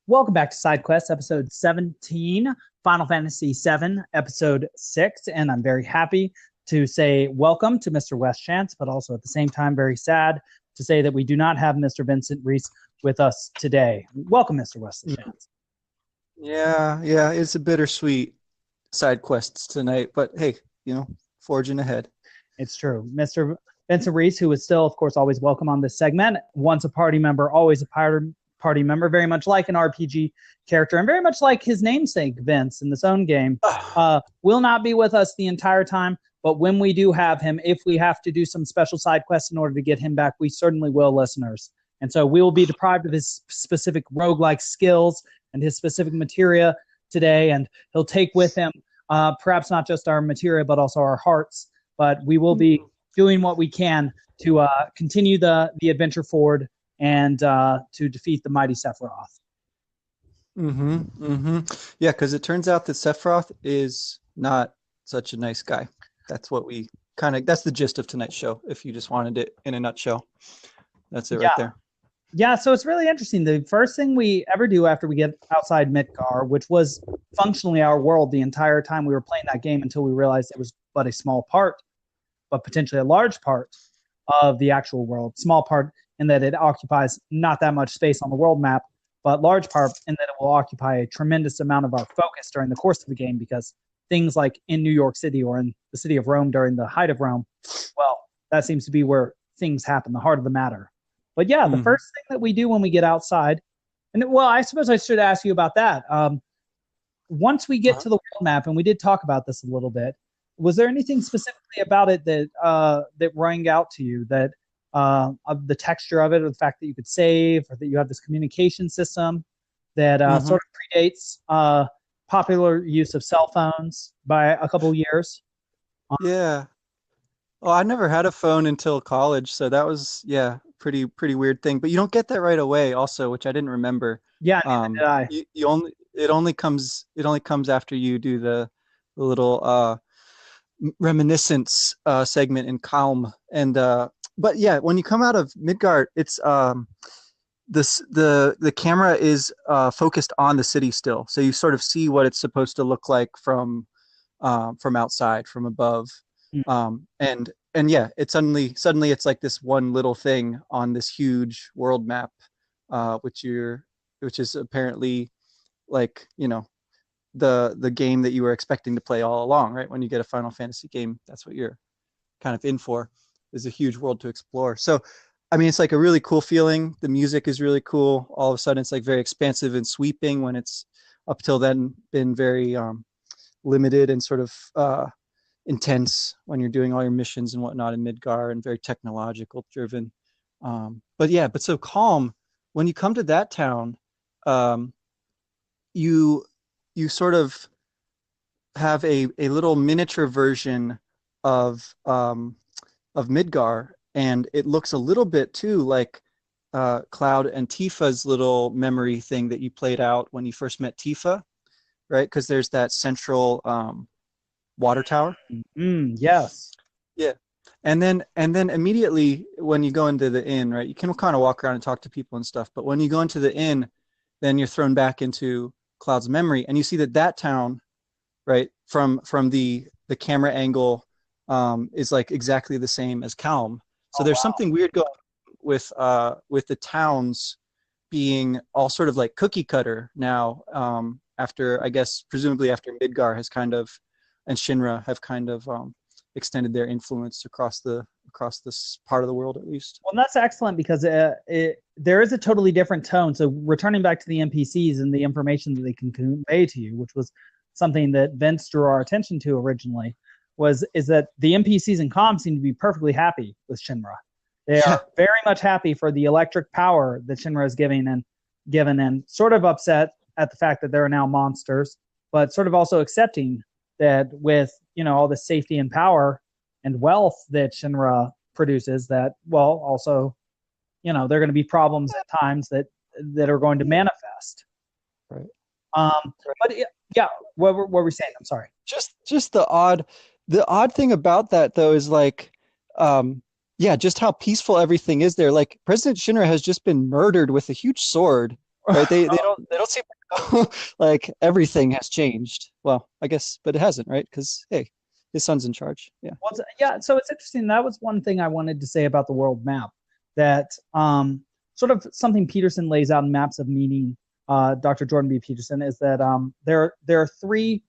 Welcome back to Side Quest, episode 17, Final Fantasy VII, episode 6. And I'm very happy to say welcome to Mr. West Chance, but also at the same time, very sad to say that we do not have Mr. Vincent Reese with us today. Welcome, Mr. West Chance. Yeah, it's a bittersweet side quests tonight, but hey, forging ahead. It's true. Mr. Vincent Reese, who is still, of course, always welcome on this segment, once a party member, always a party member, very much like an RPG character, and very much like his namesake, Vince, in this own game, will not be with us the entire time. But when we do have him, if we have to do some special side quests in order to get him back, we certainly will, listeners. And so we will be deprived of his specific roguelike skills and his specific materia today, and he'll take with him perhaps not just our materia, but also our hearts. But we will be doing what we can to continue the adventure forward and to defeat the mighty Sephiroth. Yeah, because it turns out that Sephiroth is not such a nice guy. That's what that's the gist of tonight's show, if you just wanted it in a nutshell. That's it right there. Yeah, so it's really interesting. The first thing we ever do after we get outside Midgar, which was functionally our world the entire time we were playing that game until we realized it was but a small part, but potentially a large part of the actual world. Small part in that it occupies not that much space on the world map, but large part in that it will occupy a tremendous amount of our focus during the course of the game, because things like in New York City or in the city of Rome during the height of Rome, well, that seems to be where things happen, the heart of the matter. But yeah, the first thing that we do when we get outside, and well, I suppose I should ask you about that. Once we get to the world map, and we did talk about this a little bit, was there anything specifically about it that that rang out to you, that of the texture of it, or the fact that you could save, or that you have this communication system that sort of predates popular use of cell phones by a couple of years? Yeah. Well, I never had a phone until college, so that was pretty weird thing. But you don't get that right away, also, which I didn't remember. Yeah, neither did I. It only comes after you do the little reminiscence segment in Kalm. And but yeah, when you come out of Midgard, it's the camera is focused on the city still, so you sort of see what it's supposed to look like from outside, from above. And yeah, it's suddenly it's like this one little thing on this huge world map, which is apparently like, the game that you were expecting to play all along, right? When you get a Final Fantasy game, that's what you're kind of in for, is a huge world to explore. So I mean, it's like a really cool feeling. The music is really cool. All of a sudden it's like very expansive and sweeping, when it's up till then been very limited and sort of intense when you're doing all your missions and whatnot in Midgar, and very technological driven. But so Kalm, when you come to that town, you sort of have a little miniature version of Midgar, and it looks a little bit too like Cloud and Tifa's little memory thing that you played out when you first met Tifa, right? Because there's that central water tower. Yes. Yeah. And then immediately when you go into the inn, right, you can kind of walk around and talk to people and stuff, but when you go into the inn, then you're thrown back into Cloud's memory, and you see that town, right, from the camera angle, is like exactly the same as Kalm. So there's something weird going with the towns being all sort of like cookie cutter now, after, I guess, presumably after Midgar has kind of, and Shinra have kind of extended their influence across this part of the world, at least. Well, that's excellent, because there is a totally different tone. So returning back to the NPCs and the information that they can convey to you, which was something that Vince drew our attention to originally, is that the NPCs in Kalm seem to be perfectly happy with Shinra. They are very much happy for the electric power that Shinra is given, and sort of upset at the fact that there are now monsters, but sort of also accepting that with, all the safety and power and wealth that Shinra produces, that, well, also, there are going to be problems at times that are going to manifest. Right. But yeah, what were we saying? I'm sorry. Just the odd thing about that, though, is like, just how peaceful everything is there. Like, President Shinra has just been murdered with a huge sword right? They don't seem to know, like everything has changed. Well, I guess, but it hasn't, right? Because hey, his son's in charge. Yeah. Well, yeah, so it's interesting. That was one thing I wanted to say about the world map, that sort of something Peterson lays out in Maps of Meaning, Dr. Jordan B. Peterson, is that there are three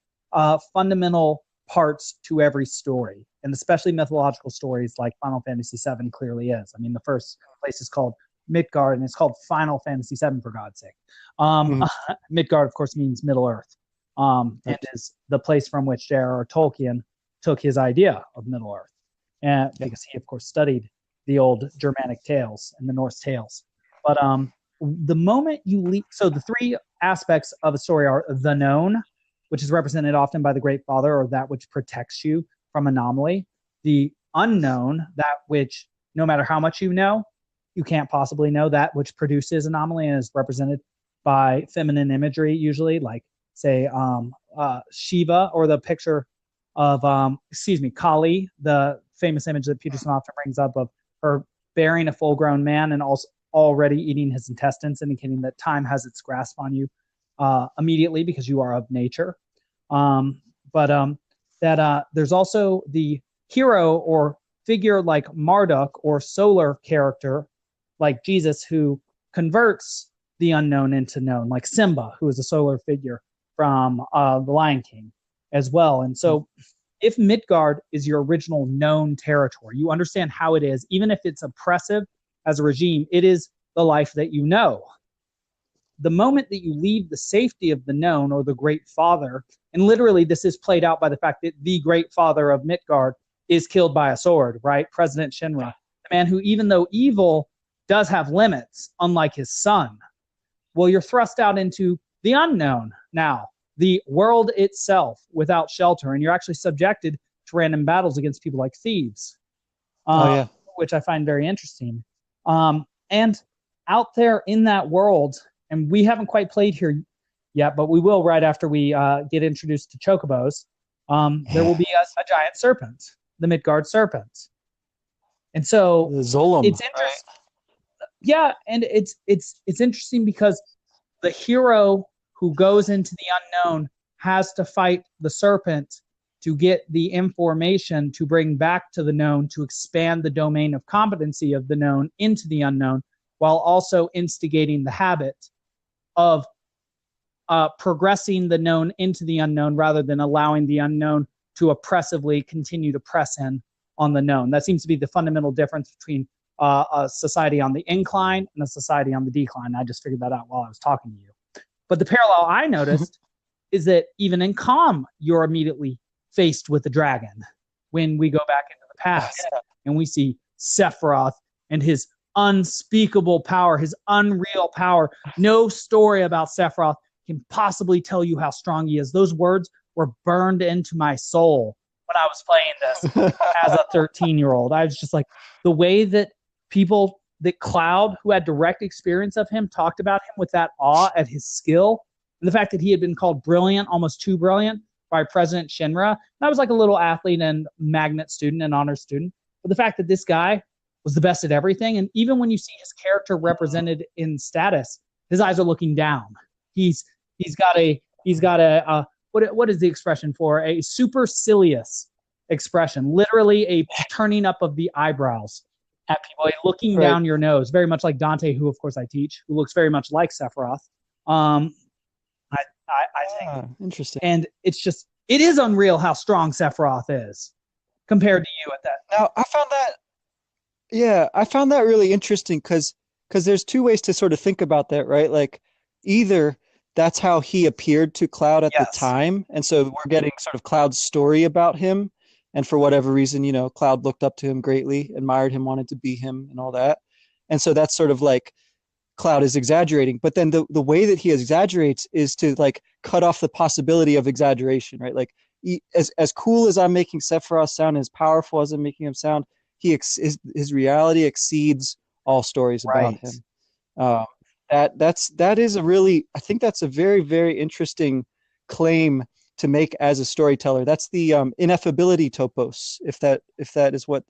fundamental parts to every story, and especially mythological stories like Final Fantasy VII clearly is. I mean, the first place is called Midgard, and it's called Final Fantasy VII, for God's sake. Mhm. Midgard, of course, means Middle Earth, and is the place from which J.R.R. Tolkien took his idea of Middle Earth, and because he, of course, studied the old Germanic tales and the Norse tales. But the moment you leave, so the three aspects of a story are the known, which is represented often by the Great Father, or that which protects you from anomaly; the unknown, that which, no matter how much you know, you can't possibly know, that which produces anomaly, and is represented by feminine imagery, usually, like, say, Shiva, or the picture of, Kali, the famous image that Peterson often brings up of her bearing a full-grown man and also already eating his intestines, indicating that time has its grasp on you immediately because you are of nature. But that there's also the hero or figure like Marduk, or solar character like Jesus, who converts the unknown into known, like Simba, who is a solar figure from The Lion King as well. And so if Midgard is your original known territory, you understand how it is, even if it's oppressive as a regime, it is the life that you know. The moment that you leave the safety of the known, or the Great Father, and literally this is played out by the fact that the Great Father of Midgard is killed by a sword, right? President Shinra, the man who, even though evil, does have limits, unlike his son. Well, you're thrust out into the unknown now, the world itself without shelter, and you're actually subjected to random battles against people like thieves, which I find very interesting. And out there in that world, and we haven't quite played here yet, but we will right after we get introduced to chocobos, there will be a giant serpent, the Midgard serpent. And so The Zolom, it's interesting. Yeah, and it's interesting because the hero who goes into the unknown has to fight the serpent to get the information to bring back to the known, to expand the domain of competency of the known into the unknown, while also instigating the habit of progressing the known into the unknown, rather than allowing the unknown to oppressively continue to press in on the known. That seems to be the fundamental difference between a society on the incline and a society on the decline. I just figured that out while I was talking to you. But the parallel I noticed is that even in Kalm, you're immediately faced with the dragon when we go back into the past, and we see Sephiroth and his unspeakable power, his unreal power. No story about Sephiroth can possibly tell you how strong he is. Those words were burned into my soul when I was playing this as a 13-year-old. I was just like, the way that people, that Cloud, who had direct experience of him, talked about him with that awe at his skill, and the fact that he had been called brilliant, almost too brilliant, by President Shinra. And I was like a little athlete and magnet student and honor student. But the fact that this guy was the best at everything, and even when you see his character represented in status, his eyes are looking down. He's got a what is the expression for a supercilious expression? Literally a turning up of the eyebrows at people, like looking down your nose, very much like Dante, who of course I teach, who looks very much like Sephiroth. I think interesting. And it's just, it is unreal how strong Sephiroth is compared to you at that. Now I found that really interesting because there's two ways to sort of think about that, right? Like, either that's how he appeared to Cloud at the time, and so we're getting sort of Cloud's story about him, and for whatever reason, you know, Cloud looked up to him greatly, admired him, wanted to be him, and all that. And so that's sort of like Cloud is exaggerating. But then the way that he exaggerates is to like cut off the possibility of exaggeration, right? Like, as cool as I'm making Sephiroth sound, as powerful as I'm making him sound, his reality exceeds all stories about him. That is a really, I think that's a very, very interesting claim to make as a storyteller. That's the ineffability topos, if that is what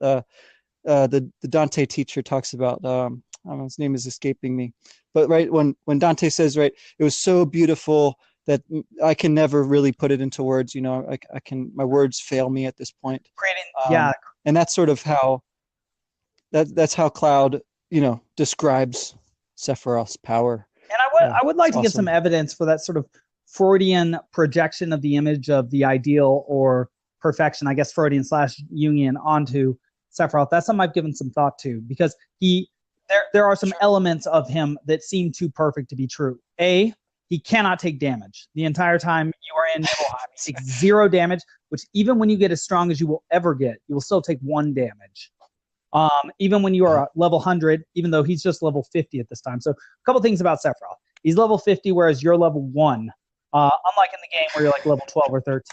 the Dante teacher talks about. I don't know, his name is escaping me, but right when Dante says, right, it was so beautiful that I can never really put it into words. You know, I can, my words fail me at this point. Creating, yeah, Um, and that's sort of how that's how Cloud, you know, describes Sephiroth's power. and I would like It's to get some awesome. evidence for that sort of Freudian projection of the image of the ideal or perfection, I guess Freudian slash Jungian onto Sephiroth. That's something I've given some thought to because there are some elements of him that seem too perfect to be true. A, he cannot take damage. The entire time you are in Nibelheim, he takes zero damage, which even when you get as strong as you will ever get, you will still take one damage. Even when you are at level 100, even though he's just level 50 at this time. So a couple things about Sephiroth. He's level 50, whereas you're level 1. Unlike in the game where you're like level 12 or 13.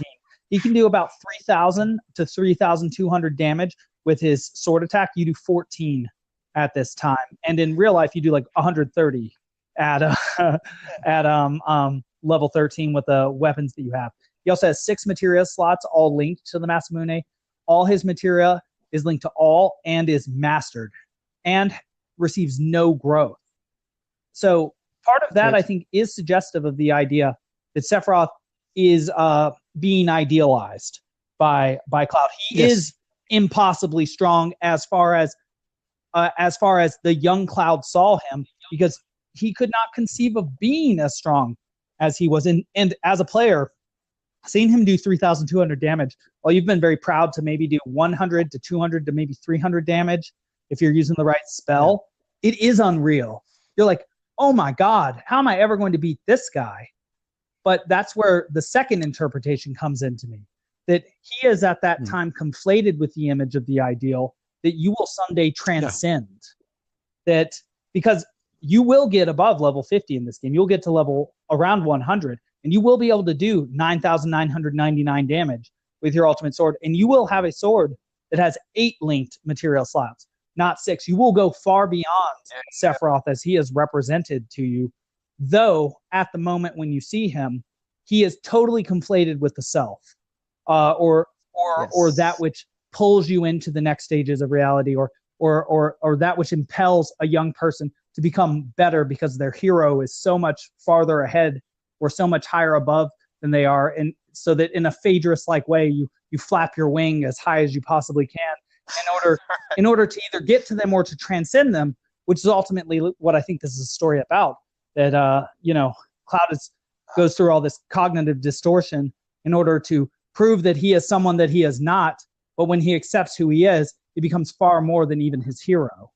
He can do about 3,000 to 3,200 damage with his sword attack. You do 14 at this time. And in real life, you do like 130 at level 13 with the weapons that you have. He also has 6 materia slots, all linked to the Masamune. All his materia is linked to all and is mastered and receives no growth. So part of that, I think, is suggestive of the idea that Sephiroth is being idealized by Cloud. He is impossibly strong as far as the young Cloud saw him, because he could not conceive of being as strong as he was. And as a player, seeing him do 3,200 damage, while you've been very proud to maybe do 100 to 200 to maybe 300 damage if you're using the right spell, it is unreal. You're like, oh my God, how am I ever going to beat this guy? But that's where the second interpretation comes into me, that he is at that time conflated with the image of the ideal that you will someday transcend. That because you will get above level 50 in this game, you'll get to level around 100, and you will be able to do 9,999 damage with your ultimate sword, and you will have a sword that has 8 linked material slots, not 6. You will go far beyond Sephiroth as he is represented to you, though at the moment when you see him, he is totally conflated with the self, or that which pulls you into the next stages of reality, or that which impels a young person to become better because their hero is so much farther ahead or so much higher above than they are, and so that in a Phaedrus-like way, you flap your wing as high as you possibly can in order to either get to them or to transcend them, which is ultimately what I think this is a story about. That Cloud goes through all this cognitive distortion in order to prove that he is someone that he is not, but when he accepts who he is, he becomes far more than even his hero.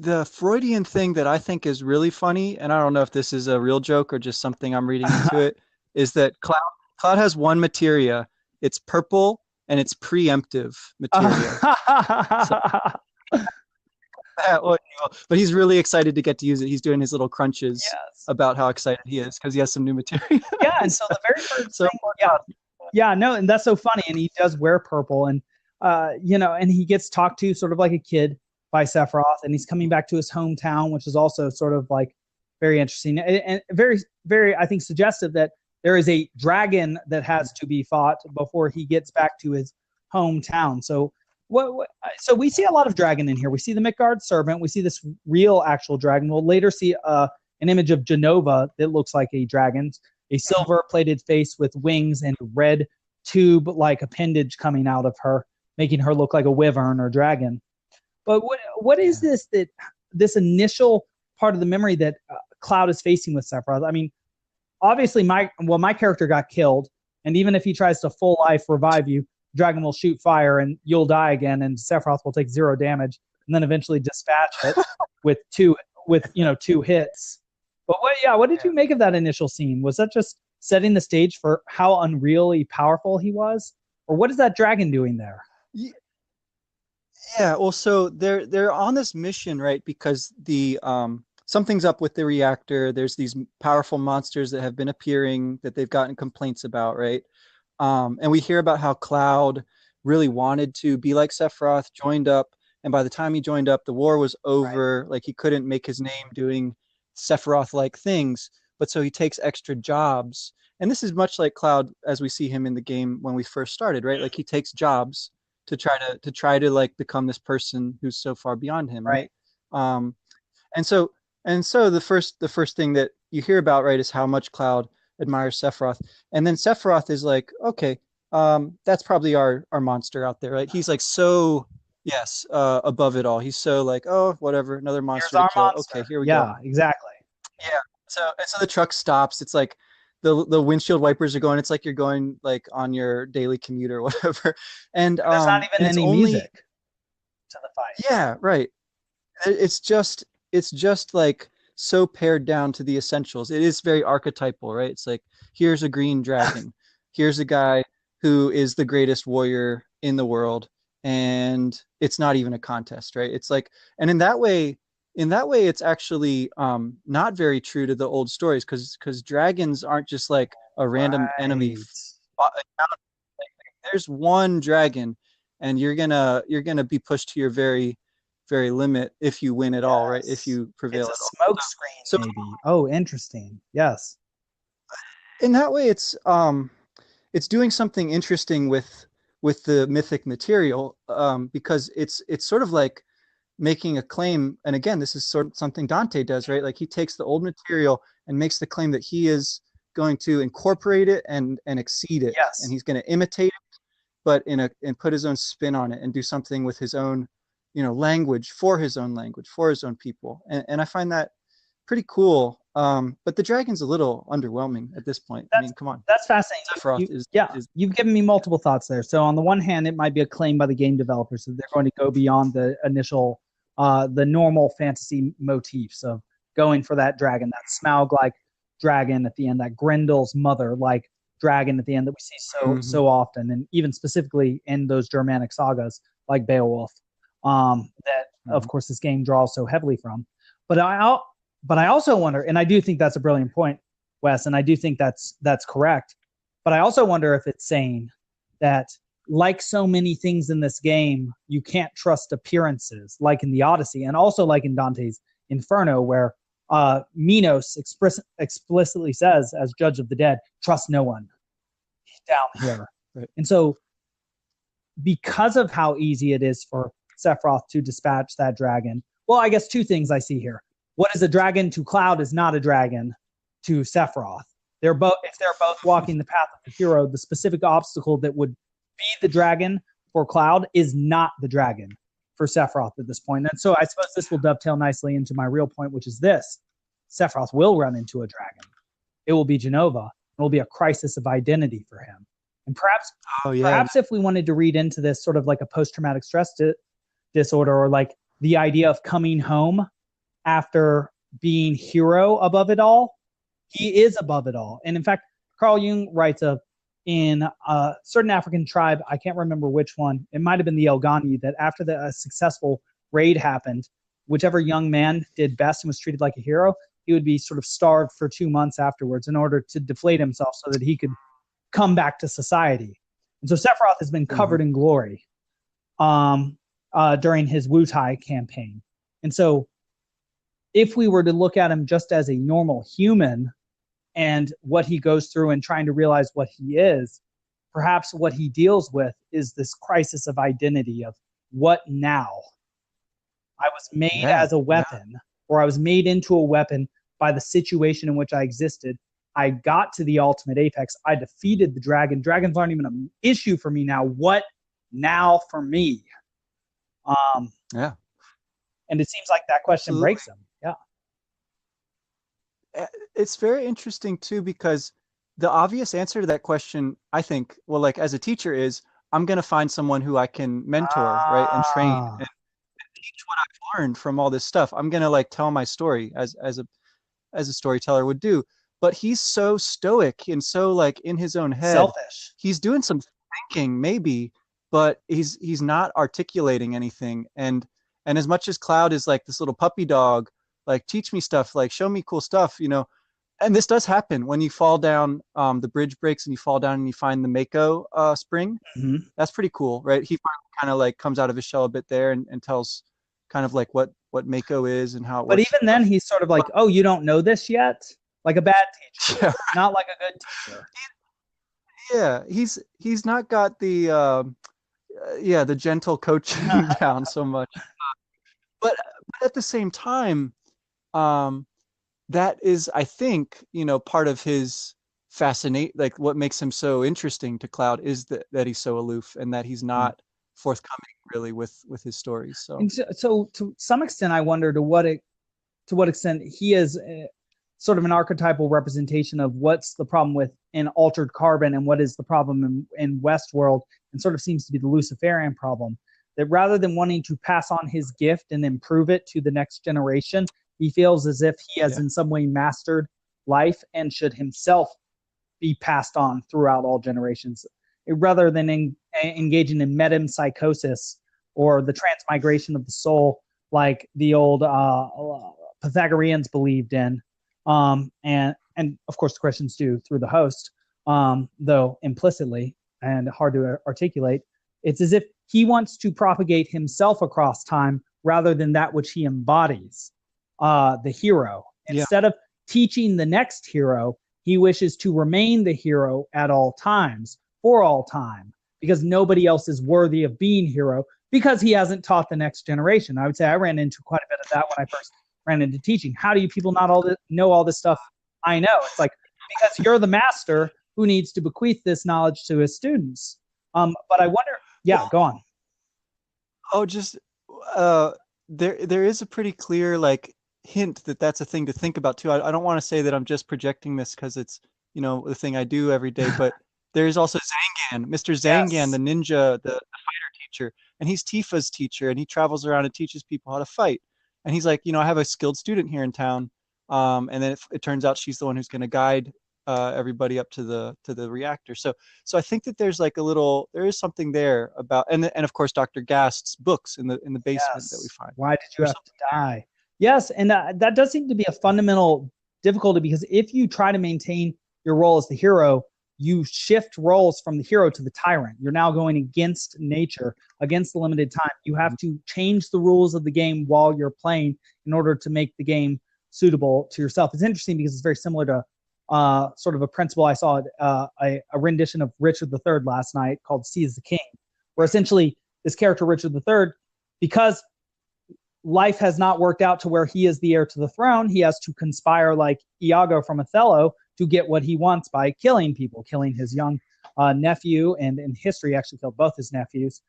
The Freudian thing that I think is really funny, and I don't know if this is a real joke or just something I'm reading into it, is that Cloud has one materia. It's purple, and it's preemptive materia. But he's really excited to get to use it. He's doing his little crunches about how excited he is because he has some new material. And so the very first thing, no, and that's so funny. And he does wear purple, and and he gets talked to sort of like a kid by Sephiroth, and he's coming back to his hometown, which is also sort of like very interesting and very, very, I think, suggestive that there is a dragon that has to be fought before he gets back to his hometown. So so we see a lot of dragon in here. We see the Midgard serpent. We see this real actual dragon. We'll later see an image of Genova that looks like a dragon, a silver-plated face with wings and red tube-like appendage coming out of her, making her look like a wyvern or dragon. But what is this initial part of the memory that Cloud is facing with Sephiroth? I mean, obviously my character got killed, and even if he tries to full life revive you, dragon will shoot fire and you'll die again, and Sephiroth will take 0 damage, and then eventually dispatch it with two hits. But what did you make of that initial scene? Was that just setting the stage for how unreally powerful he was, or what is that dragon doing there? Yeah, well, so they're on this mission, right? Because the something's up with the reactor. There's these powerful monsters that have been appearing that they've gotten complaints about, right? And we hear about how Cloud really wanted to be like Sephiroth, joined up, and by the time he joined up, the war was over. Right. Like he couldn't make his name doing Sephiroth-like things, but so he takes extra jobs, and this is much like Cloud as we see him in the game when we first started, right? Like he takes jobs to try to like become this person who's so far beyond him, Right. right? Um, and so the first thing that you hear about, right, is how much Cloud admires Sephiroth, and then Sephiroth is like, okay, that's probably our monster out there, right? He's like so yes, above it all. He's so like, oh, whatever, another Here's monster to our kill. Okay, monster. here we go. Yeah, exactly. Yeah. So the truck stops. It's like the windshield wipers are going. It's like you're going like on your daily commute or whatever. And there's not even And it's any only music to the fight. yeah, right. It's just like so pared down to the essentials. It is very archetypal, right? It's like here's a green dragon. Here's a guy who is the greatest warrior in the world, and it's not even a contest, right? It's like, and in that way it's actually not very true to the old stories, because dragons aren't just like a random enemy. Right. There's one dragon, and you're gonna be pushed to your very limit if you win at all, right? If Yes. you prevail It's a at all. smoke screen, So maybe. Oh, interesting. Yes. in that way, it's doing something interesting with the mythic material, because it's sort of like making a claim. And again, this is sort of something Dante does, right? Like he takes the old material and makes the claim that he is going to incorporate it and exceed it, and Yes. he's going to imitate but and put his own spin on it and do something with his own, language, for his own people. And I find that pretty cool. But the dragon's a little underwhelming at this point. I That's mean, come on. that's fascinating. Sephiroth Yeah, is you've given me multiple thoughts there. So on the one hand, it might be a claim by the game developers that they're going to go beyond the initial, the normal fantasy motifs of going for that dragon, that Smaug-like dragon at the end, that Grendel's mother-like dragon at the end that we see Mhm. so often, and even specifically in those Germanic sagas like Beowulf, that of Mhm. course this game draws so heavily from. But I also wonder, and I do think that's a brilliant point, Wes, and I do think that's correct. But I also wonder if it's saying that, like so many things in this game, you can't trust appearances, like in the Odyssey, and also like in Dante's Inferno, where Minos explicitly says, as Judge of the Dead, trust no one down here. Right. And so, because of how easy it is for Sephiroth to dispatch that dragon, well, I guess two things I see here. What is a dragon to Cloud is not a dragon to Sephiroth. They're both, if they're both walking the path of the hero, the specific obstacle that would be the dragon for Cloud is not the dragon for Sephiroth at this point. And so I suppose this will dovetail nicely into my real point, which is this: Sephiroth will run into a dragon. It will be Genova. It will be a crisis of identity for him. And Oh yeah. perhaps if we wanted to read into this sort of like a post-traumatic stress disorder, or like the idea of coming home after being hero above it all, he is above it all. And in fact, Carl Jung writes of, in a certain African tribe, I can't remember which one, it might have been the Elgani, that after a successful raid happened, whichever young man did best and was treated like a hero, he would be sort of starved for 2 months afterwards in order to deflate himself so that he could come back to society. And so Sephiroth has been covered in glory during his Wutai campaign. And so if we were to look at him just as a normal human and what he goes through and trying to realize what he is, perhaps what he deals with is this crisis of identity of what now? I was made Yeah. as a weapon, or I was made into a weapon by the situation in which I existed. I got to the ultimate apex. I defeated the dragon. Dragons aren't even an issue for me now. What now for me? Yeah. And it seems like that question Absolutely. breaks him. Yeah. It's very interesting too, because the obvious answer to that question, I think, well, like as a teacher, is I'm going to find someone who I can mentor, right, and train Ah, and teach what I've learned from all this stuff. I'm going to like tell my story as a storyteller would do. But he's so stoic and so like in his own head. selfish. He's doing some thinking maybe, but he's not articulating anything. And as much as Cloud is like this little puppy dog, like teach me stuff, like show me cool stuff, and this does happen when you fall down, the bridge breaks and you fall down and you find the Mako spring. Mhm. That's pretty cool, right? He kind of like comes out of his shell a bit there and tells kind of like what Mako is and how it But works even and then, stuff. he's sort of like, But "Oh, you don't know this yet? like a bad teacher, Yeah, not like a good teacher. yeah. He's not got the yeah, the gentle coaching down so much. But at the same time, um, that is, I think, part of his fascinate, like what makes him so interesting to Cloud is that he's so aloof and that he's not forthcoming really with his stories. So And so to some extent, I wonder to what extent he is sort of an archetypal representation of what's the problem with an altered carbon and what is the problem in Westworld, and sort of seems to be the Luciferian problem. That rather than wanting to pass on his gift and improve it to the next generation, he feels as if he has yeah, in some way mastered life and should himself be passed on throughout all generations, rather than engaging in metempsychosis or the transmigration of the soul like the old Pythagoreans believed in, and of course the Christians do through the host, though implicitly and hard to articulate. It's as if he wants to propagate himself across time rather than that which he embodies, the hero. yeah, Instead of teaching the next hero, he wishes to remain the hero at all times, for all time, because nobody else is worthy of being hero because he hasn't taught the next generation. I would say I ran into quite a bit of that when I first ran into teaching. How do you people not know all this stuff I know? It's like, because you're the master who needs to bequeath this knowledge to his students. But I wonder, yeah, well, go on. oh, just uh, there is a pretty clear like hint that that's a thing to think about too. I don't want to say that I'm just projecting this because it's the thing I do every day, but there is also Zangan, Mr. Zangan, the Yes. ninja, the fighter teacher, and he's Tifa's teacher, and he travels around and teaches people how to fight. And he's like, I have a skilled student here in town, and then it turns out she's the one who's going to guide everybody up to the reactor. So I think that there's like there is something there about, and of course Dr. Gast's books in the basement that we Yes. find. Why did you There's have to something die? Yes, and that does seem to be a fundamental difficulty, because if you try to maintain your role as the hero, you shift roles from the hero to the tyrant. You're now going against nature, against the limited time. You have to change the rules of the game while you're playing in order to make the game suitable to yourself. It's interesting because it's very similar to sort of a principle I saw a rendition of Richard III last night called Seize the King, where essentially this character Richard III, because life has not worked out to where he is the heir to the throne, he has to conspire like Iago from Othello to get what he wants by killing people, killing his young nephew, and in history actually killed both his nephews,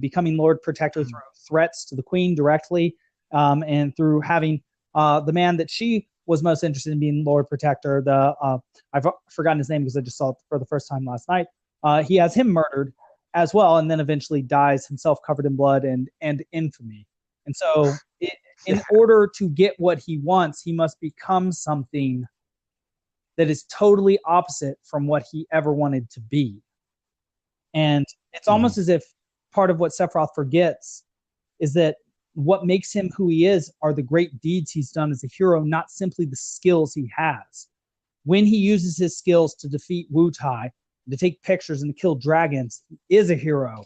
becoming Lord Protector through threats to the Queen directly, and through having the man that she was most interested in being Lord Protector, I've forgotten his name because I just saw it for the first time last night. He has him murdered as well, and then eventually dies himself covered in blood and infamy. And so, in order to get what he wants, he must become something that is totally opposite from what he ever wanted to be. And it's almost as if part of what Sephiroth forgets is that what makes him who he is are the great deeds he's done as a hero, not simply the skills he has. When he uses his skills to defeat Wu Tai, to take pictures and to kill dragons, he is a hero.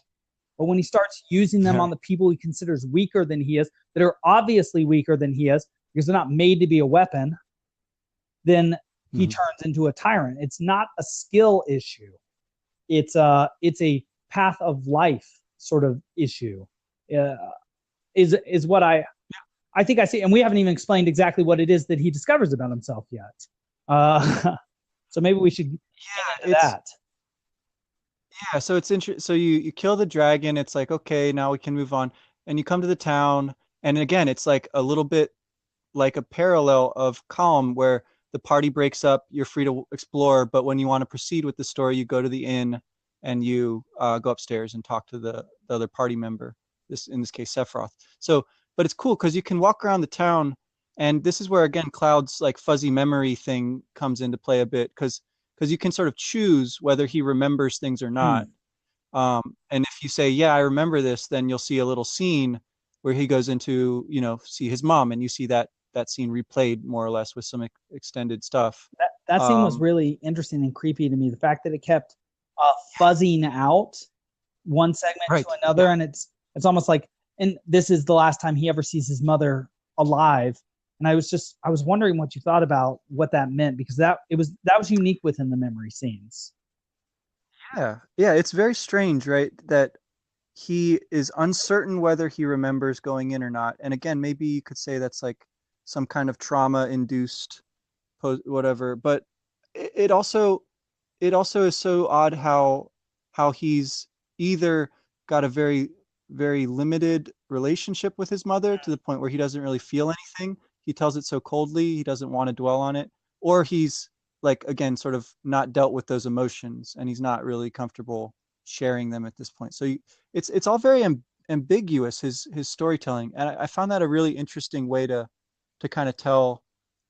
But when he starts using them on the people he considers weaker than he is, that are obviously weaker than he is, because they're not made to be a weapon, then he turns into a tyrant. It's not a skill issue. It's a path of life sort of issue. Is what I think I see, and we haven't even explained exactly what it is that he discovers about himself yet. So maybe we should get into that. Yeah, so it's interesting. So you kill the dragon. It's like, okay, now we can move on. And you come to the town, and again, it's like a little bit like a parallel of Kalm, where the party breaks up. You're free to explore, but when you want to proceed with the story, you go to the inn and you go upstairs and talk to the other party member. In this case, Sephiroth. So, but it's cool because you can walk around the town, and this is where again Cloud's like fuzzy memory thing comes into play a bit because you can sort of choose whether he remembers things or not. And if you say, yeah, I remember this, then you'll see a little scene where he goes into, see his mom, and you see that scene replayed more or less with some extended stuff. That scene was really interesting and creepy to me. The fact that it kept fuzzing out one segment right. to another, and it's almost like, and this is the last time he ever sees his mother alive, And I was wondering what you thought about what that meant, because that was unique within the memory scenes. Yeah. Yeah, it's very strange, right? That he is uncertain whether he remembers going in or not. And again, maybe you could say that's like some kind of trauma induced whatever, but it also is so odd how he's either got a very limited relationship with his mother to the point where he doesn't really feel anything. He tells it so coldly, he doesn't want to dwell on it, or he's like again sort of not dealt with those emotions and he's not really comfortable sharing them at this point. So it's all very ambiguous, his storytelling, and I found that a really interesting way to kind of tell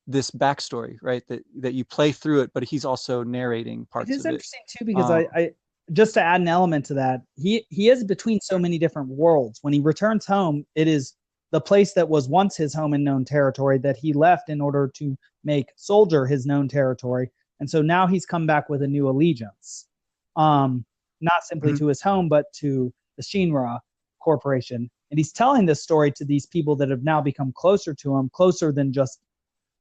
this backstory, right? That you play through it, but he's also narrating It parts is of it. interesting too, because Um, I just to add an element to that, he is between so many different worlds. When he returns home, it is the place that was once his home in known territory that he left in order to make Soldier his known territory. And so now he's come back with a new allegiance, not simply mhm. to his home, but to the Shinra Corporation. And he's telling this story to these people that have now become closer to him, closer than just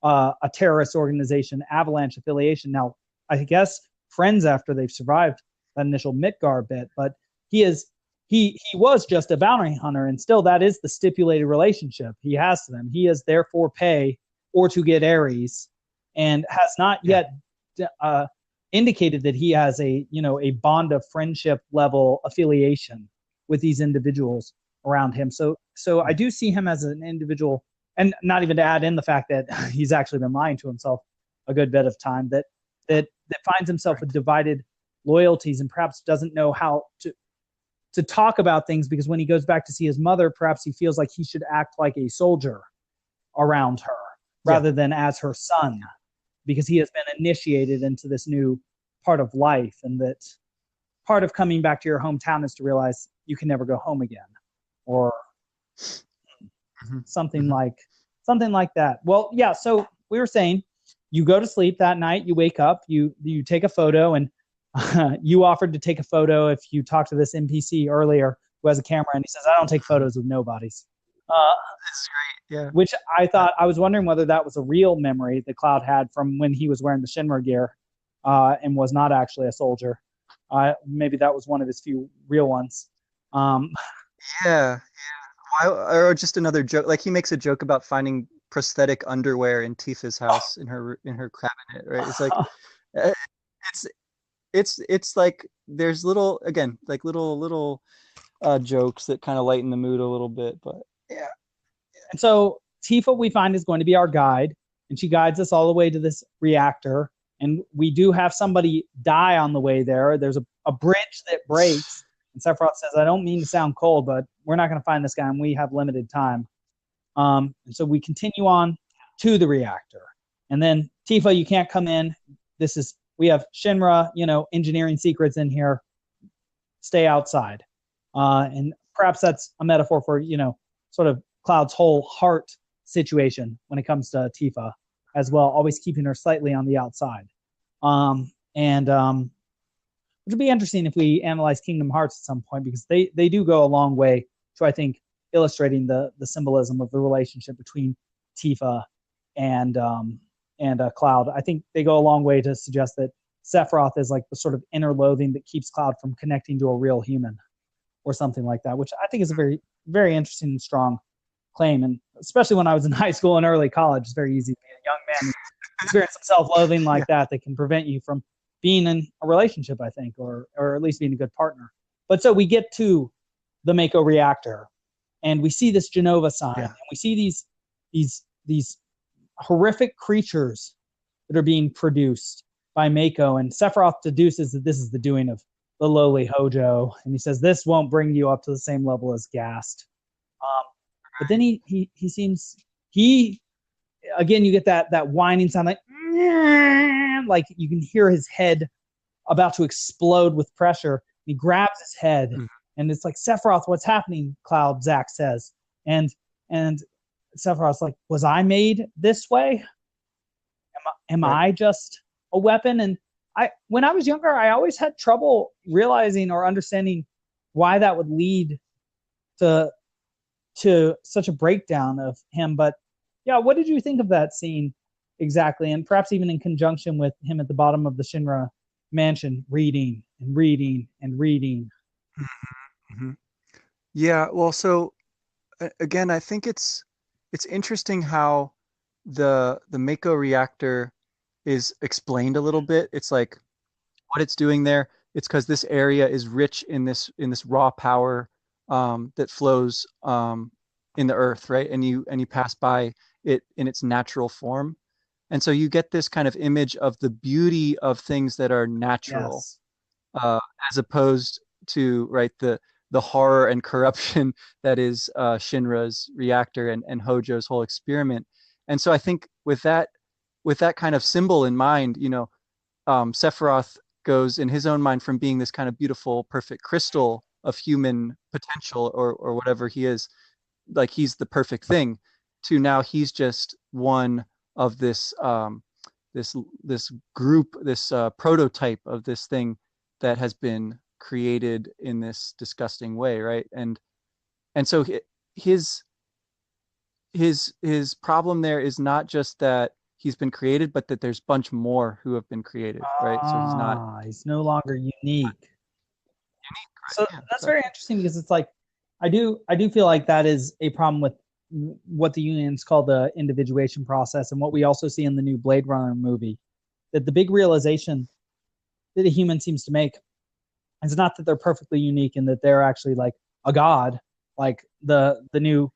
a terrorist organization, Avalanche affiliation. Now, I guess friends after they've survived that initial Midgar bit, but he was just a bounty hunter, and still that is the stipulated relationship he has to them. He is there for pay or to get Ares, and has not Yeah. yet indicated that he has a bond of friendship level affiliation with these individuals around him. So I do see him as an individual, and not even to add in the fact that he's actually been lying to himself a good bit of time, that finds himself Right. with divided loyalties and perhaps doesn't know how to talk about things, because when he goes back to see his mother, perhaps he feels like he should act like a soldier around her Yeah. rather than as her son, because he has been initiated into this new part of life, and that part of coming back to your hometown is to realize you can never go home again, or Mhm. something Mhm. like something like that. Well, yeah, so we were saying you go to sleep that night, you wake up, you take a photo, and you offered to take a photo if you talked to this NPC earlier who has a camera, and he says, I don't take photos with nobodies. Uh, That's great. Yeah. which I Uh, thought, I was wondering whether that was a real memory that Cloud had from when he was wearing the Shinra gear, and was not actually a soldier. Maybe that was one of his few real ones. Um, yeah. Why, or just another joke. Like he makes a joke about finding prosthetic underwear in Tifa's house in her cabinet, right? It's like uh, it's it's like there's little again like little jokes that kind of lighten the mood a little bit, but yeah. And so Tifa, we find, is going to be our guide, and she guides us all the way to this reactor. And we do have somebody die on the way there. There's a bridge that breaks. And Sephiroth says, I don't mean to sound cold, but we're not going to find this guy, and we have limited time. And so we continue on to the reactor. And then, Tifa, you can't come in. We have Shinra, engineering secrets in here. Stay outside. And perhaps that's a metaphor for, sort of Cloud's whole heart situation when it comes to Tifa as well, always keeping her slightly on the outside. And Which would be interesting if we analyze Kingdom Hearts at some point, because they do go a long way to, I think, illustrating the symbolism of the relationship between Tifa and Cloud. I think they go a long way to suggest that Sephiroth is like the sort of inner loathing that keeps Cloud from connecting to a real human, or something like that, which I think is a very, very interesting and strong claim. And especially when I was in high school and early college, it's very easy to be a young man and experience some self-loathing like Yeah. that can prevent you from being in a relationship, I think, or at least being a good partner. But so we get to the Mako reactor, and we see this Genova sign, Yeah. and we see these horrific creatures that are being produced by Mako, and Sephiroth deduces that this is the doing of the lowly Hojo, and he says this won't bring you up to the same level as Gast. Um, but then he seems he again, you get that whining sound, like you can hear his head about to explode with pressure. He grabs his head, Mm. and it's like, Sephiroth, what's happening? Cloud Zack says, and Sephiroth's like, was I made this way? Am Right. I just a weapon? And when I was younger, I always had trouble realizing or understanding why that would lead to such a breakdown of him. But Yeah, what did you think of that scene exactly? And perhaps even in conjunction with him at the bottom of the Shinra mansion, reading and reading and reading. Mhm. Yeah, well, so again, I think it's interesting how the Mako reactor is explained a little bit. It's like what it's doing there. It's because this area is rich in this raw power that flows in the earth, right? And you pass by it in its natural form. And so you get this kind of image of the beauty of things that are natural, Yes. uh, as opposed to right the horror and corruption that is Shinra's reactor and Hojo's whole experiment. And so I think with that kind of symbol in mind, you know, Sephiroth goes in his own mind from being this kind of beautiful, perfect crystal of human potential or whatever he is, like he's the perfect thing, to now he's just one of this this group, this prototype of this thing that has been created in this disgusting way, right? And so his his problem there is not just that he's been created, but that there's a bunch more who have been created, right? So he's not Ah, he's no longer unique. So yeah, that's very exactly. interesting because it's like I do feel like that is a problem with what the unions call the individuation process and what we also see in the new Blade Runner movie. That the big realization that a human seems to make is not that they're perfectly unique and that they're actually like a god, like the new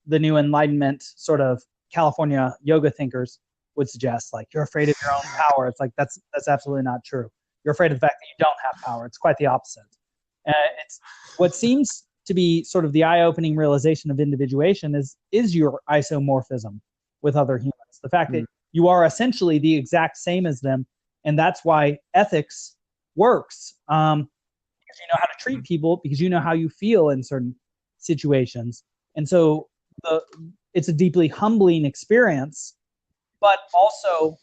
enlightenment sort of California yoga thinkers would suggest. Like you're afraid of your own power. It's like that's absolutely not true. You're afraid of the fact that you don't have power. It's quite the opposite. It's what seems to be sort of the eye-opening realization of individuation is your isomorphism with other humans. The fact that Mm, you are essentially the exact same as them, and that's why ethics works. Because you know how to treat mm, people, because you know how you feel in certain situations, and so the it's a deeply humbling experience, but also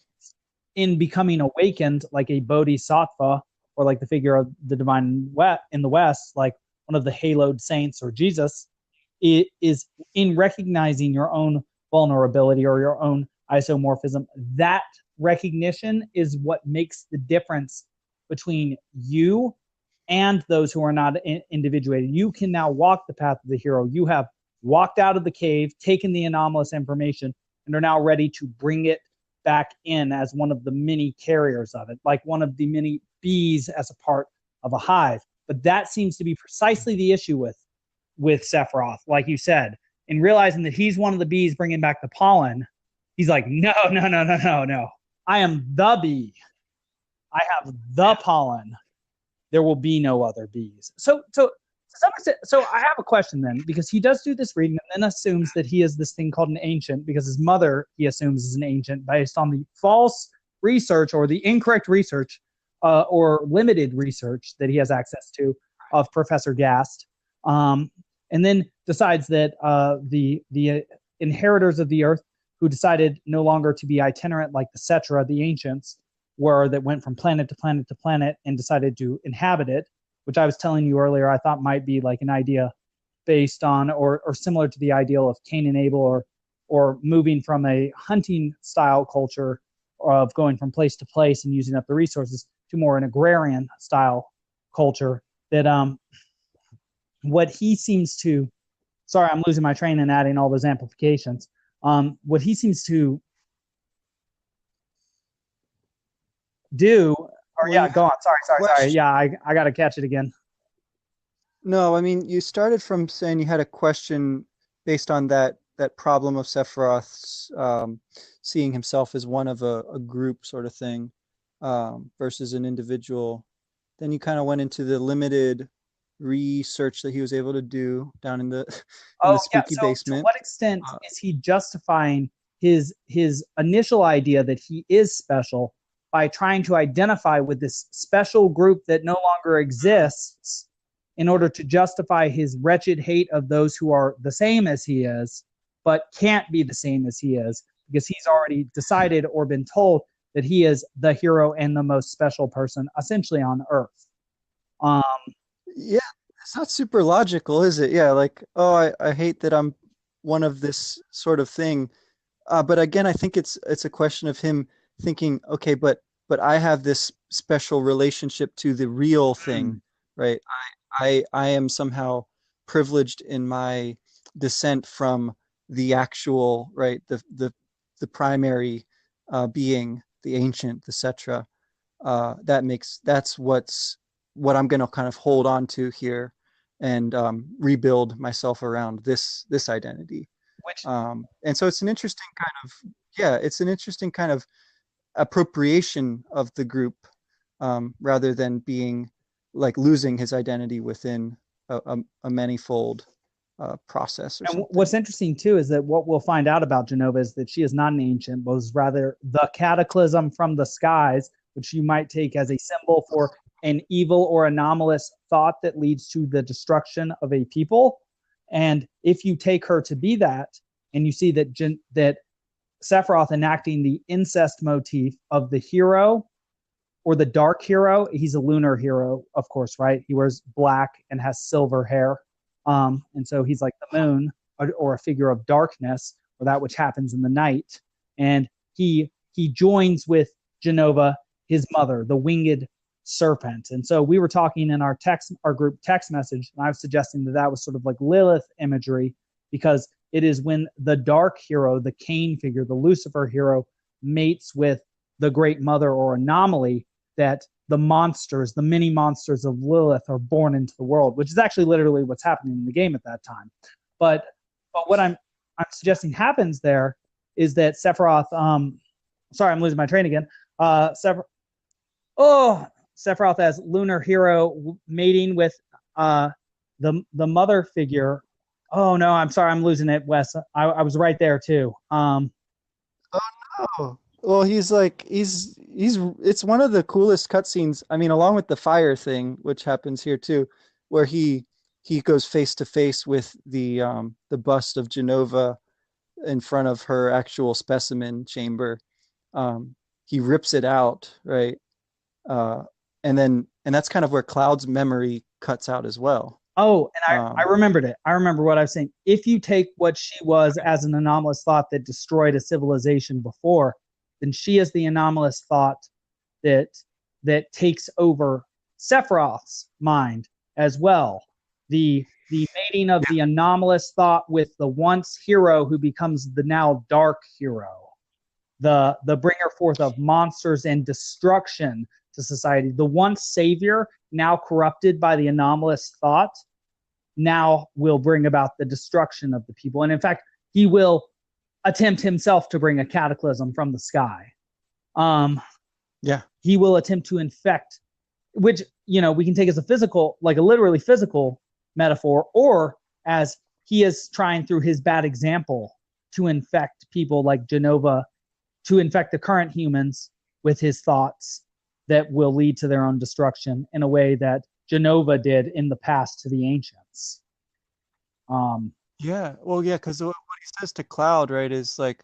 in becoming awakened like a bodhisattva or like the figure of the divine in the West, like one of the haloed saints or Jesus, it is in recognizing your own vulnerability or your own isomorphism. That recognition is what makes the difference between you and those who are not individuated. You can now walk the path of the hero. You have walked out of the cave, taken the anomalous information, and are now ready to bring it back in as one of the many carriers of it, like one of the many bees as a part of a hive. But that seems to be precisely the issue with Sephiroth, like you said, in realizing that he's one of the bees bringing back the pollen. He's like, no, no, no, no, no, no. I am the bee. I have the pollen. There will be no other bees. So I have a question then, because he does do this reading and then assumes that he is this thing called an ancient, because his mother, he assumes, is an ancient based on the false research or the incorrect research or limited research that he has access to of Professor Gast. Um, and then decides that the inheritors of the earth, who decided no longer to be itinerant like the Cetra, the ancients, were that went from planet to planet to planet and decided to inhabit it, which I was telling you earlier, I thought might be like an idea based on or similar to the ideal of Cain and Abel, or moving from a hunting style culture of going from place to place and using up the resources to more an agrarian style culture. That what he seems to, sorry, I'm losing my train and adding all those amplifications. What he seems to do, or well, yeah, you go on. Sorry. question. Yeah, I got to catch it again. No, I mean, you started from saying you had a question based on that problem of Sephiroth's seeing himself as one of a group sort of thing, versus an individual. Then you kind of went into the limited research that he was able to do down in the in the Oh yeah. spooky So to basement. what extent Uh, is he justifying his initial idea that he is special by trying to identify with this special group that no longer exists in order to justify his wretched hate of those who are the same as he is, but can't be the same as he is because he's already decided or been told that he is the hero and the most special person essentially on Earth. Um, yeah, it's not super logical, is it? Yeah, like, oh, I hate that I'm one of this sort of thing. But again, I think it's a question of him thinking, okay, but I have this special relationship to the real thing, Mm. right? I am somehow privileged in my descent from the actual, right, the primary being, the ancient, the Cetra. That's what I'm going to kind of hold on to here and rebuild myself around this identity. Which And so it's an interesting kind of, yeah, it's an interesting kind of appropriation of the group, rather than being like losing his identity within a manifold process or And something. what's interesting too is that what we'll find out about Genova is that she is not an ancient, but was rather the cataclysm from the skies, which you might take as a symbol for an evil or anomalous thought that leads to the destruction of a people. And if you take her to be that, and you see that Sephiroth enacting the incest motif of the hero or the dark hero, he's a lunar hero, of course, right? He wears black and has silver hair. And so he's like the moon, or a figure of darkness, or that which happens in the night. And he joins with Genova, his mother, the winged serpent. And so we were talking in our group text message, and I was suggesting that that was sort of like Lilith imagery, because it is when the dark hero, the Cain figure, the Lucifer hero, mates with the great mother or anomaly, that the monsters, the mini monsters of Lilith, are born into the world, which is actually literally what's happening in the game at that time. But what I'm suggesting happens there is that Sephiroth, sorry, I'm losing my train again. Sephiroth as lunar hero mating with the mother figure. Oh no, I'm sorry, I'm losing it, Wes. I was right there too. Oh, well, he's it's one of the coolest cutscenes. I mean, along with the fire thing, which happens here too, where he goes face to face with the bust of Genova in front of her actual specimen chamber. He rips it out, right? Uh, and that's kind of where Cloud's memory cuts out as well. Oh, and I Um, remembered it. I remember what I was saying. If you take what she was as an anomalous thought that destroyed a civilization before, then she is the anomalous thought that takes over Sephiroth's mind as well. The mating of the anomalous thought with the once hero who becomes the now dark hero, the bringer forth of monsters and destruction to society, the once savior now corrupted by the anomalous thought, now will bring about the destruction of the people. And in fact, he will attempt himself to bring a cataclysm from the sky. Um, yeah, he will attempt to infect, which, we can take as a physical, like a literally physical metaphor, or as he is trying through his bad example to infect people like Genova, to infect the current humans with his thoughts that will lead to their own destruction in a way that Genova did in the past to the ancients. yeah. Well, yeah, because what he says to Cloud, right, is like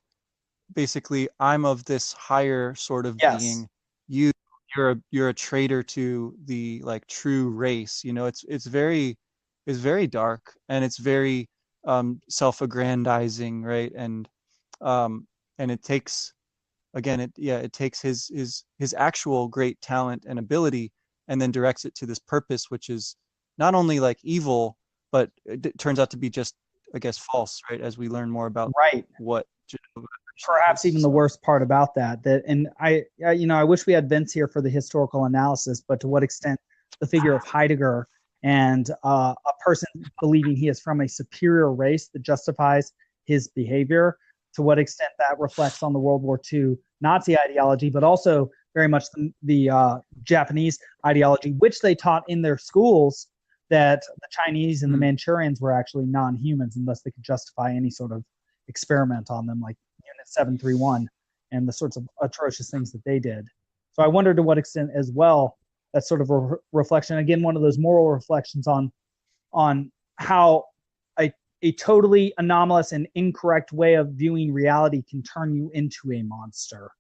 basically, I'm of this higher sort of Yes. being. You, you're a traitor to the like true race. It's very dark, and it's very self-aggrandizing, right? Um, and it takes again, it takes his actual great talent and ability, and then directs it to this purpose, which is not only like evil, but it turns out to be just, I guess, false, right? As we learn more about Right. what Genova actually Perhaps is. even the So worst part about that, and I wish we had Vince here for the historical analysis, but to what extent the figure of Heidegger and a person believing he is from a superior race that justifies his behavior, to what extent that reflects on the World War II Nazi ideology, but also very much the Japanese ideology, which they taught in their schools, that the Chinese and the mm, Manchurians were actually non-humans, and thus they could justify any sort of experiment on them, like Unit 731, and the sorts of atrocious things that they did. So I wonder to what extent, as well, that sort of reflection, again, one of those moral reflections on how a totally anomalous and incorrect way of viewing reality can turn you into a monster.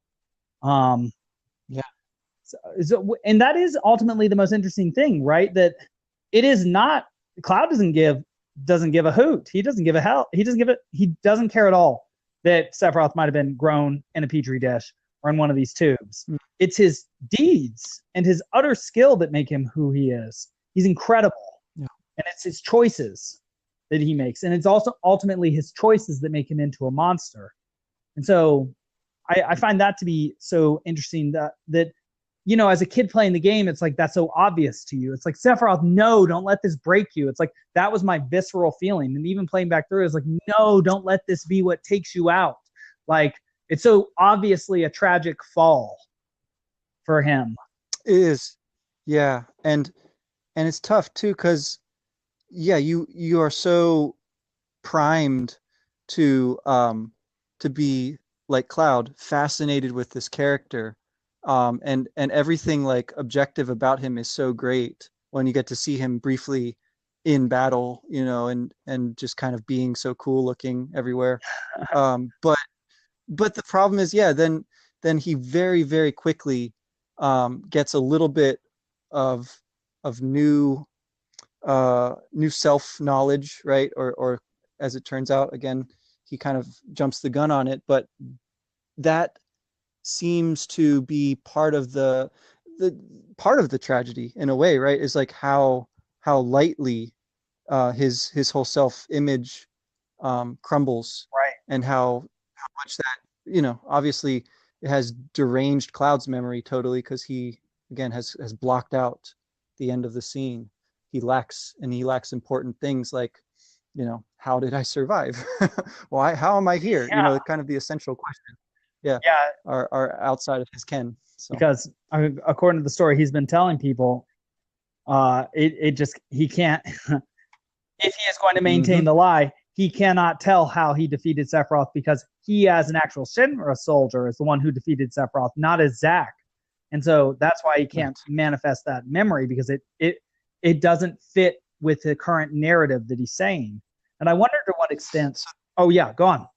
Um, yeah, and that is ultimately the most interesting thing, right? That it is not, Cloud doesn't give a hoot. He doesn't give a hell. He doesn't care at all that Sephiroth might have been grown in a petri dish or in one of these tubes. Mm. It's his deeds and his utter skill that make him who he is. He's incredible. Yeah. And it's his choices that he makes. And it's also ultimately his choices that make him into a monster. And so I find that to be so interesting that as a kid playing the game, it's like that's so obvious to you. It's like, Sephiroth, no, don't let this break you. It's like that was my visceral feeling. And even playing back through, it's like, no, don't let this be what takes you out. Like, it's so obviously a tragic fall for him. It is. Yeah. And it's tough too, because yeah, you are so primed to be like Cloud, fascinated with this character. And everything like objective about him is so great when you get to see him briefly in battle, and just kind of being so cool looking everywhere. But the problem is, yeah, then he very, very quickly gets a little bit of new self knowledge, right? Or as it turns out, again, he kind of jumps the gun on it, but that seems to be the part of the tragedy in a way, right? Is like how lightly his whole self image crumbles, Right. and how much that, obviously it has deranged Cloud's memory totally, because he again has blocked out the end of the scene. He lacks important things like, how did I survive? Why? How am I here? Yeah. Kind of the essential question. Yeah, Yeah. are outside of his ken. So Because according to the story he's been telling people, it just, he can't, if he is going to maintain hmm the lie, he cannot tell how he defeated Sephiroth because he, as an actual Shinra soldier, is the one who defeated Sephiroth, not as Zack. And so that's why he can't right. manifest that memory, because it doesn't fit with the current narrative that he's saying. And I wonder to what extent. Oh yeah, go on.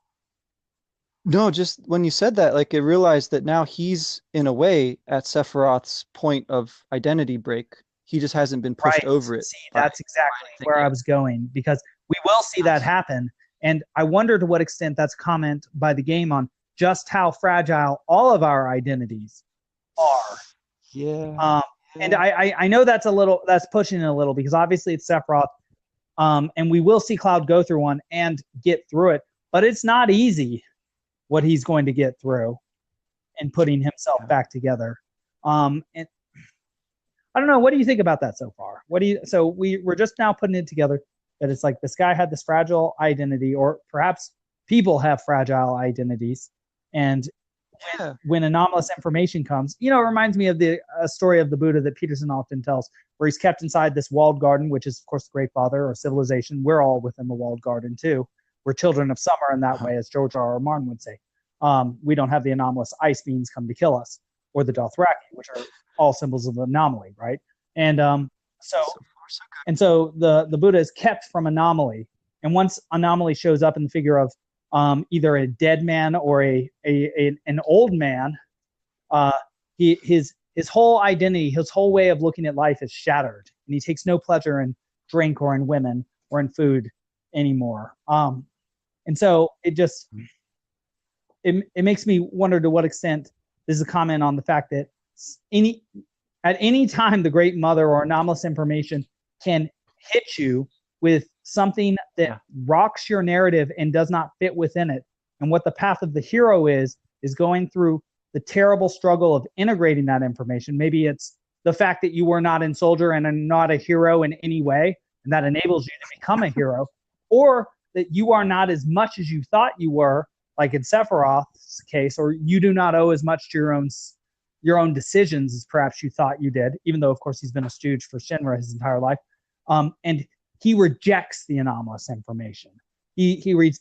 No, just when you said that, like, I realized that now he's in a way at Sephiroth's point of identity break. He just hasn't been pushed Right. over it See, by that's exactly anything where I yet. was going, because we will see that happen. And I wonder to what extent that's comment by the game on just how fragile all of our identities are. Yeah, Um, and yeah, I know that's pushing it a little, because obviously it's Sephiroth, and we will see Cloud go through one and get through it, but it's not easy what he's going to get through and putting himself yeah. back together. And I don't know. What do you think about that so far? So we're just now putting it together that it's like this guy had this fragile identity, or perhaps people have fragile identities. And Yeah. when anomalous information comes, it reminds me of the story of the Buddha that Peterson often tells, where he's kept inside this walled garden, which is, of course, the Great Father or civilization. We're all within the walled garden, too. We're children of summer in that Uh-huh. way, as George R. R. Martin would say. We don't have the anomalous ice beings come to kill us, or the Dothraki, which are all symbols of anomaly, right? And so So far, so so the Buddha is kept from anomaly, and once anomaly shows up in the figure of either a dead man or an old man, uh, his whole identity, his whole way of looking at life is shattered, and he takes no pleasure in drink or in women or in food anymore. And so it makes me wonder to what extent this is a comment on the fact that any at any time the Great Mother or anomalous information can hit you with something that yeah. rocks your narrative and does not fit within it. And what the path of the hero is going through the terrible struggle of integrating that information. Maybe it's the fact that you were not in Soldier and are not a hero in any way, and that enables you to become a hero, or that you are not as much as you thought you were, like in Sephiroth's case, or you do not owe as much to your own decisions as perhaps you thought you did, even though, of course, he's been a stooge for Shinra his entire life. And he rejects the anomalous information. He reads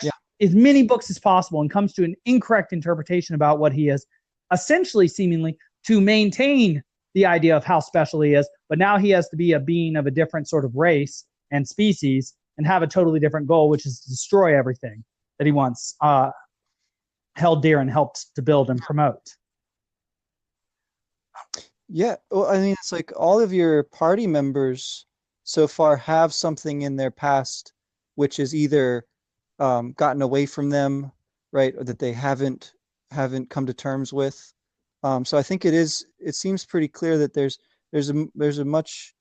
Yeah. as many books as possible and comes to an incorrect interpretation about what he is, essentially, seemingly, to maintain the idea of how special he is. But now he has to be a being of a different sort of race and species and have a totally different goal, which is to destroy everything that he once held dear and helped to build and promote. Yeah. Well, I mean, it's like all of your party members so far have something in their past which is either gotten away from them, right? Or that they haven't come to terms with. So I think it seems pretty clear that there's a much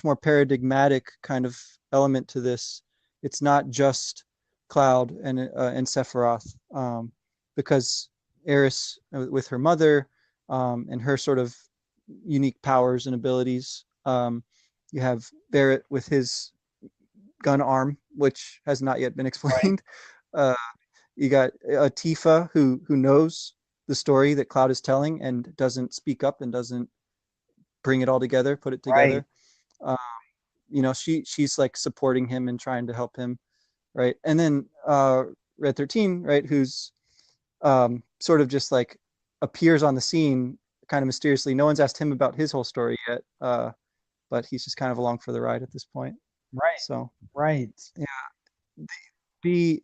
more paradigmatic kind of element to this. It's not just Cloud and Sephiroth, because Eris, with her mother, and her sort of unique powers and abilities. You have Barrett with his gun arm, which has not yet been Right. explained. Uh, you got Tifa, who knows the story that Cloud is telling and doesn't speak up and doesn't bring it all together, put it Right. together. Uh, she's like supporting him and trying to help him, right? And then Red 13, right, who's sort of just like appears on the scene kind of mysteriously. No one's asked him about his whole story yet, but he's just kind of along for the ride at this point. Right. So Right. yeah, the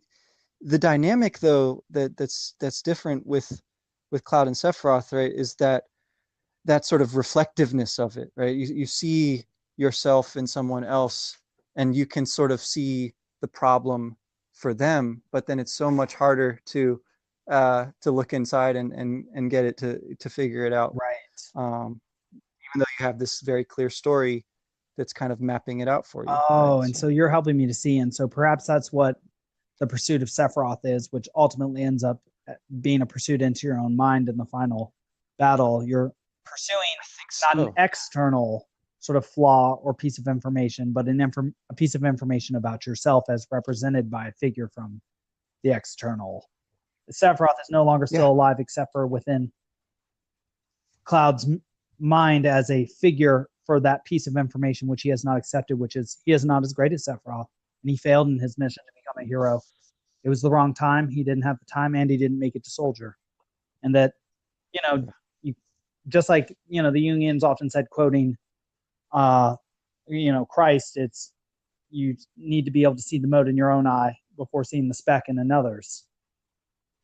the dynamic though that's different with Cloud and Sephiroth, right, is that sort of reflectiveness of it, right? You see yourself in someone else, and you can sort of see the problem for them, but then it's so much harder to look inside and get it to figure it out. Right. Even though you have this very clear story that's kind of mapping it out for you, right? Oh, and So so you're helping me to see, and so perhaps that's what the pursuit of Sephiroth is, which ultimately ends up being a pursuit into your own mind in the final battle. You're pursuing I think not an so. external sort of flaw or piece of information, but a piece of information about yourself as represented by a figure from the external. Sephiroth is no longer Yeah. still alive except for within Cloud's mind as a figure for that piece of information which he has not accepted, which is he is not as great as Sephiroth, and he failed in his mission to become a hero. It was the wrong time. He didn't have the time, and he didn't make it to soldier. And that, you know, you, just like the Jungians often said, quoting, uh, Christ, it's you need to be able to see the mote in your own eye before seeing the speck in another's.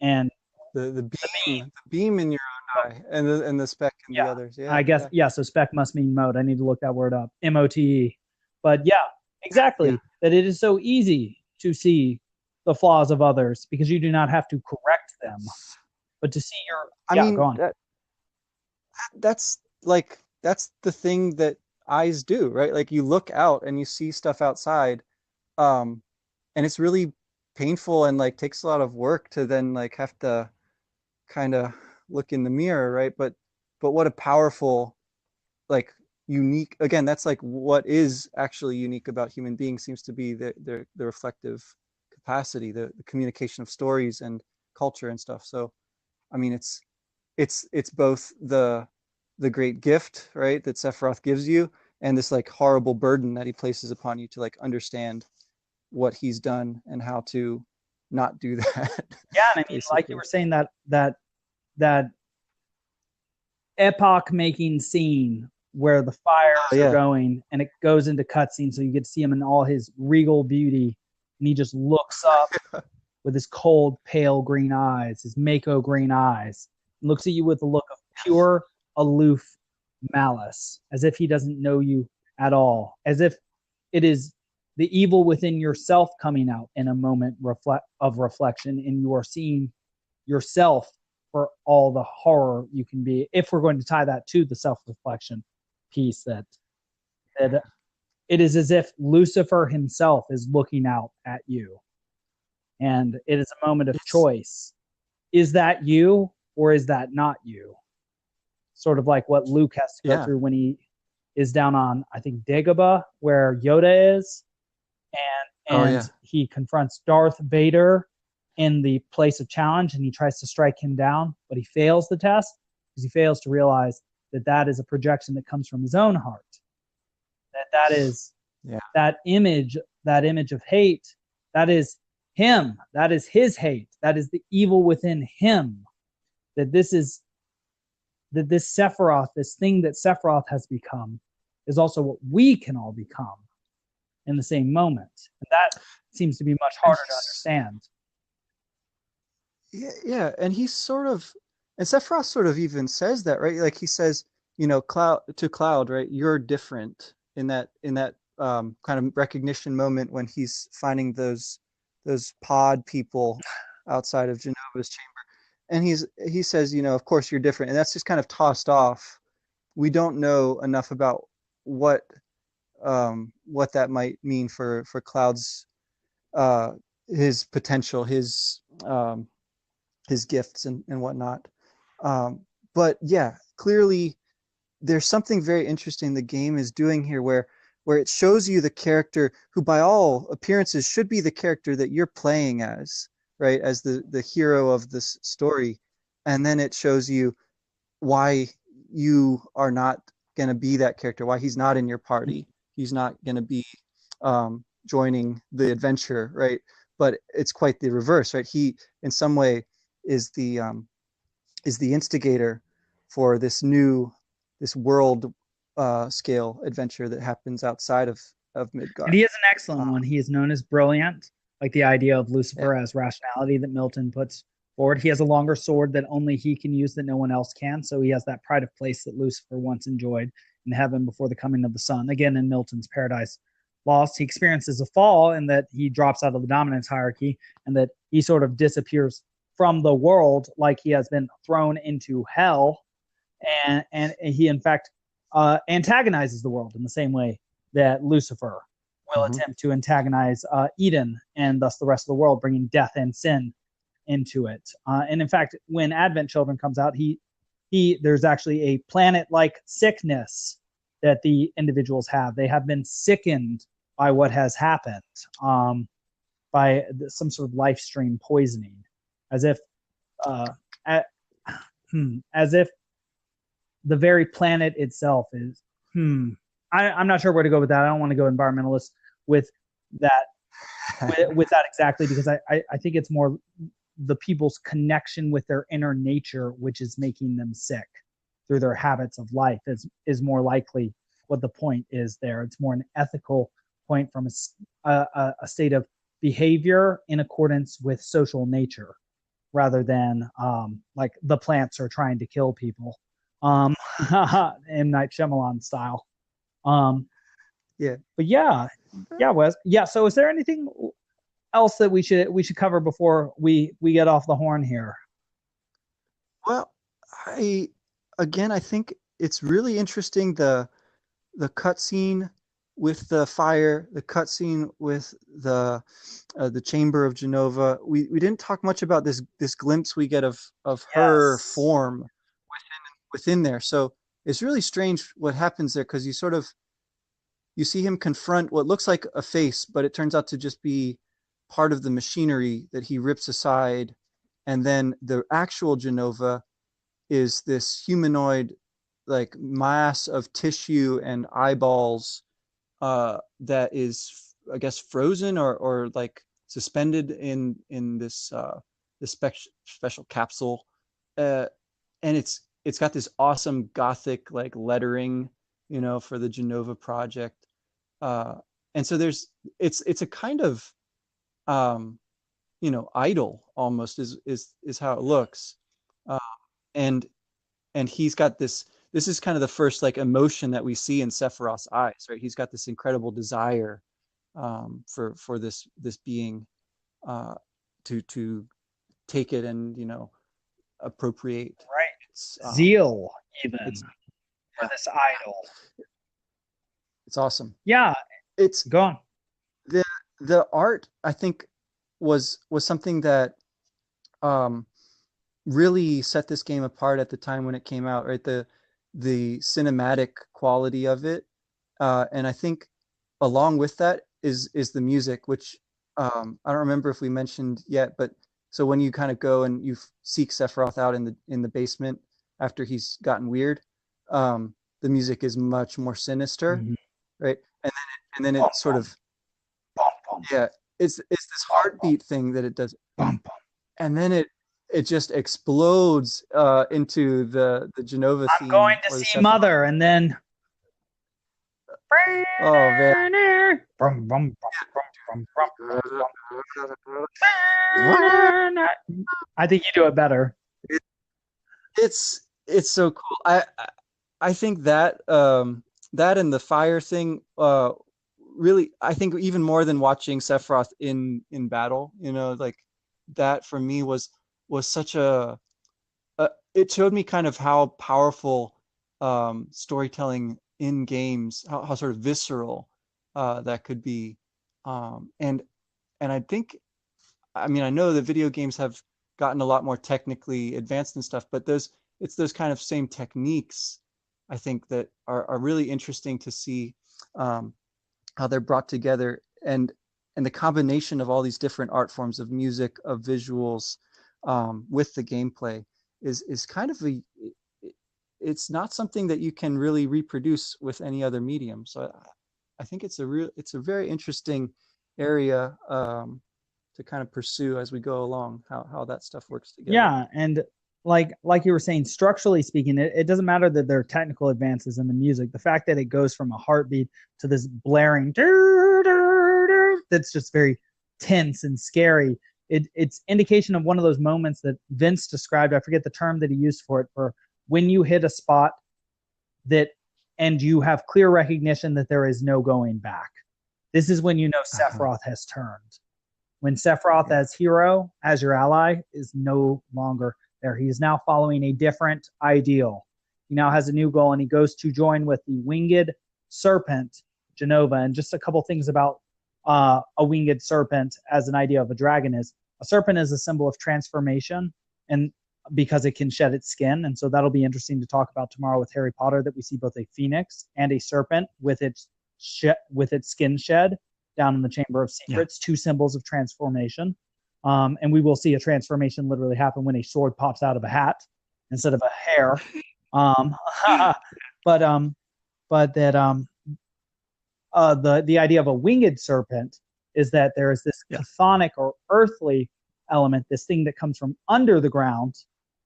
And The the beam, the beam in your own eye, and the speck in yeah, the others. I Yeah, guess, yeah, yeah. So spec must mean mote. I need to look that word up. MOTE. But yeah, yeah. exactly. That it is so easy to see the flaws of others because you do not have to correct them, but to see your, I yeah. Go mean, on. that's the thing that eyes do, right? Like you look out and you see stuff outside, um, and it's really painful and like takes a lot of work to then like have to kind of look in the mirror, right? But what a powerful, like, unique, again, that's like what is actually unique about human beings seems to be the reflective capacity, the communication of stories and culture and stuff. So I mean, it's both the great gift, right, that Sephiroth gives you, and this like horrible burden that he places upon you to like understand what he's done and how to not do that, Yeah, and I mean, like you basically. were saying, that epoch making scene where the Oh fires are yeah. going and it goes into cutscene, so you get to see him in all his regal beauty, and he just looks up with his cold, pale green eyes, his Mako green eyes, and looks at you with a look of Yes. pure, aloof malice, as if he doesn't know you at all, as if it is the evil within yourself coming out in a moment of reflection, and you are seeing yourself for all the horror you can be. If we're going to tie that to the self-reflection piece, that it is as if Lucifer himself is looking out at you, and it is a moment of It's choice. Is that you or is that not you? Sort of like what Luke has to go yeah. through when he is down on, I think, Dagobah, where Yoda is, Oh and yeah. he confronts Darth Vader in the place of challenge, and he tries to strike him down, but he fails the test because he fails to realize that that is a projection that comes from his own heart. That is Yeah. that image of hate. That is him. That is his hate. That is the evil within him. That this Sephiroth, this thing that Sephiroth has become, is also what we can all become in the same moment. And that seems to be much And harder to he's understand. Yeah, yeah, and he's sort of, and Sephiroth sort of even says that, right? Like he says, Cloud, right? You're different in that kind of recognition moment when he's finding those pod people outside of Genova's chamber. And he says, of course you're different. And that's just kind of tossed off. We don't know enough about what what that might mean for Cloud's uh, his potential, his gifts and whatnot. Um, but yeah, clearly there's something very interesting the game is doing here where it shows you the character who by all appearances should be the character that you're playing as, right? As the hero of this story. And then it shows you why you are not going to be that character, why he's not in your party. He's not going to be joining the adventure, right? But it's quite the reverse, right? He, in some way, is the instigator for this world scale adventure that happens outside of And Midgar. he is an excellent one. He is known as brilliant, like the idea of Yeah. Lucifer as rationality that Milton puts forward. He has a longer sword that only he can use that no one else can. So he has that pride of place that Lucifer once enjoyed in heaven before the coming of the sun. Again, in Milton's Paradise Lost, he experiences a fall in that he drops out of the dominance hierarchy and that he sort of disappears from the world like he has been thrown into hell. And he, in fact, antagonizes the world in the same way that Lucifer will Mm-hmm. attempt to antagonize Eden and thus the rest of the world, bringing death and sin into it. And in fact, when Advent Children comes out, there's actually a planet-like sickness that the individuals have. They have been sickened by what has happened, by some sort of life stream poisoning, as if as if the very planet itself is. I'm not sure where to go with that. I don't want to go environmentalist with that with that exactly, because I think it's more the people's connection with their inner nature, which is making them sick through their habits of life, is more likely what the point is there. It's more an ethical point from a state of behavior in accordance with social nature, rather than like the plants are trying to kill people, in Night Shyamalan style. Yeah. But yeah, Wes. Yeah. So, is there anything else that we should cover before we get off the horn here? Well, I think it's really interesting the cutscene with the fire, the cutscene with the chamber of Genova. We didn't talk much about this glimpse we get of her Yes. form within there. So it's really strange what happens there, because you see him confront what looks like a face, but it turns out to just be part of the machinery that he rips aside. And then the actual Genova is this humanoid, like, mass of tissue and eyeballs that is, I guess, frozen or like suspended in this special capsule. And it's got this awesome gothic like lettering, for the Genova project. Uh, and so it's a kind of um, idol almost is how it looks. Uh, and he's got this is kind of the first like emotion that we see in Sephiroth's eyes, right? He's got this incredible desire for this being, uh, to take it and appropriate. It's Right. Zeal, even, it's for yeah, this idol. it's awesome. Yeah. It's Go on. the the art, I think, was something that um, really set this game apart at the time when it came out, right? The cinematic quality of it, and I think along with that is the music, which I don't remember if we mentioned yet, but so when you kind of go and you seek Sephiroth out in the basement after he's gotten weird, the music is much more sinister, Mm-hmm. right? And then it sort of, Bum, bum, yeah, it's this bum, heartbeat thing that it does, bum, bum. and then it just explodes into the Genova I'm going theme to or the see Sephiroth. Mother, and then. Oh man. Brum, brum, brum, brum, brum, I think you do it better. It's so cool. I think that that and the fire thing really, I think even more than watching Sephiroth in battle, like that for me was such it showed me kind of how powerful storytelling in games, how sort of visceral that could be. And I think, I mean, I know that video games have gotten a lot more technically advanced and stuff, but it's those kind of same techniques, I think, that are really interesting to see um, how they're brought together, and the combination of all these different art forms of music, of visuals, with the gameplay is kind of it's not something that you can really reproduce with any other medium. So I think it's a very interesting area to kind of pursue as we go along, how that stuff works together. Yeah, and like you were saying, structurally speaking, it doesn't matter that there are technical advances in the music. The fact that it goes from a heartbeat to this blaring that's just very tense and scary. It's indication of one of those moments that Vince described. I forget the term that he used for it, for when you hit a spot that and you have clear recognition that there is no going back. This is when you know Sephiroth has turned. When Sephiroth as hero, as your ally, is no longer there. He is now following a different ideal. He now has a new goal, and he goes to join with the winged serpent, Jenova. And just a couple things about a winged serpent as an idea of a dragon is a serpent is a symbol of transformation, and because it can shed its skin. And so that'll be interesting to talk about tomorrow with Harry Potter, that we see both a phoenix and a serpent with its skin shed down in the Chamber of Secrets, two symbols of transformation. And we will see a transformation literally happen when a sword pops out of a hat instead of a hair. But that the idea of a winged serpent is that there is this chthonic or earthly element, this thing that comes from under the ground,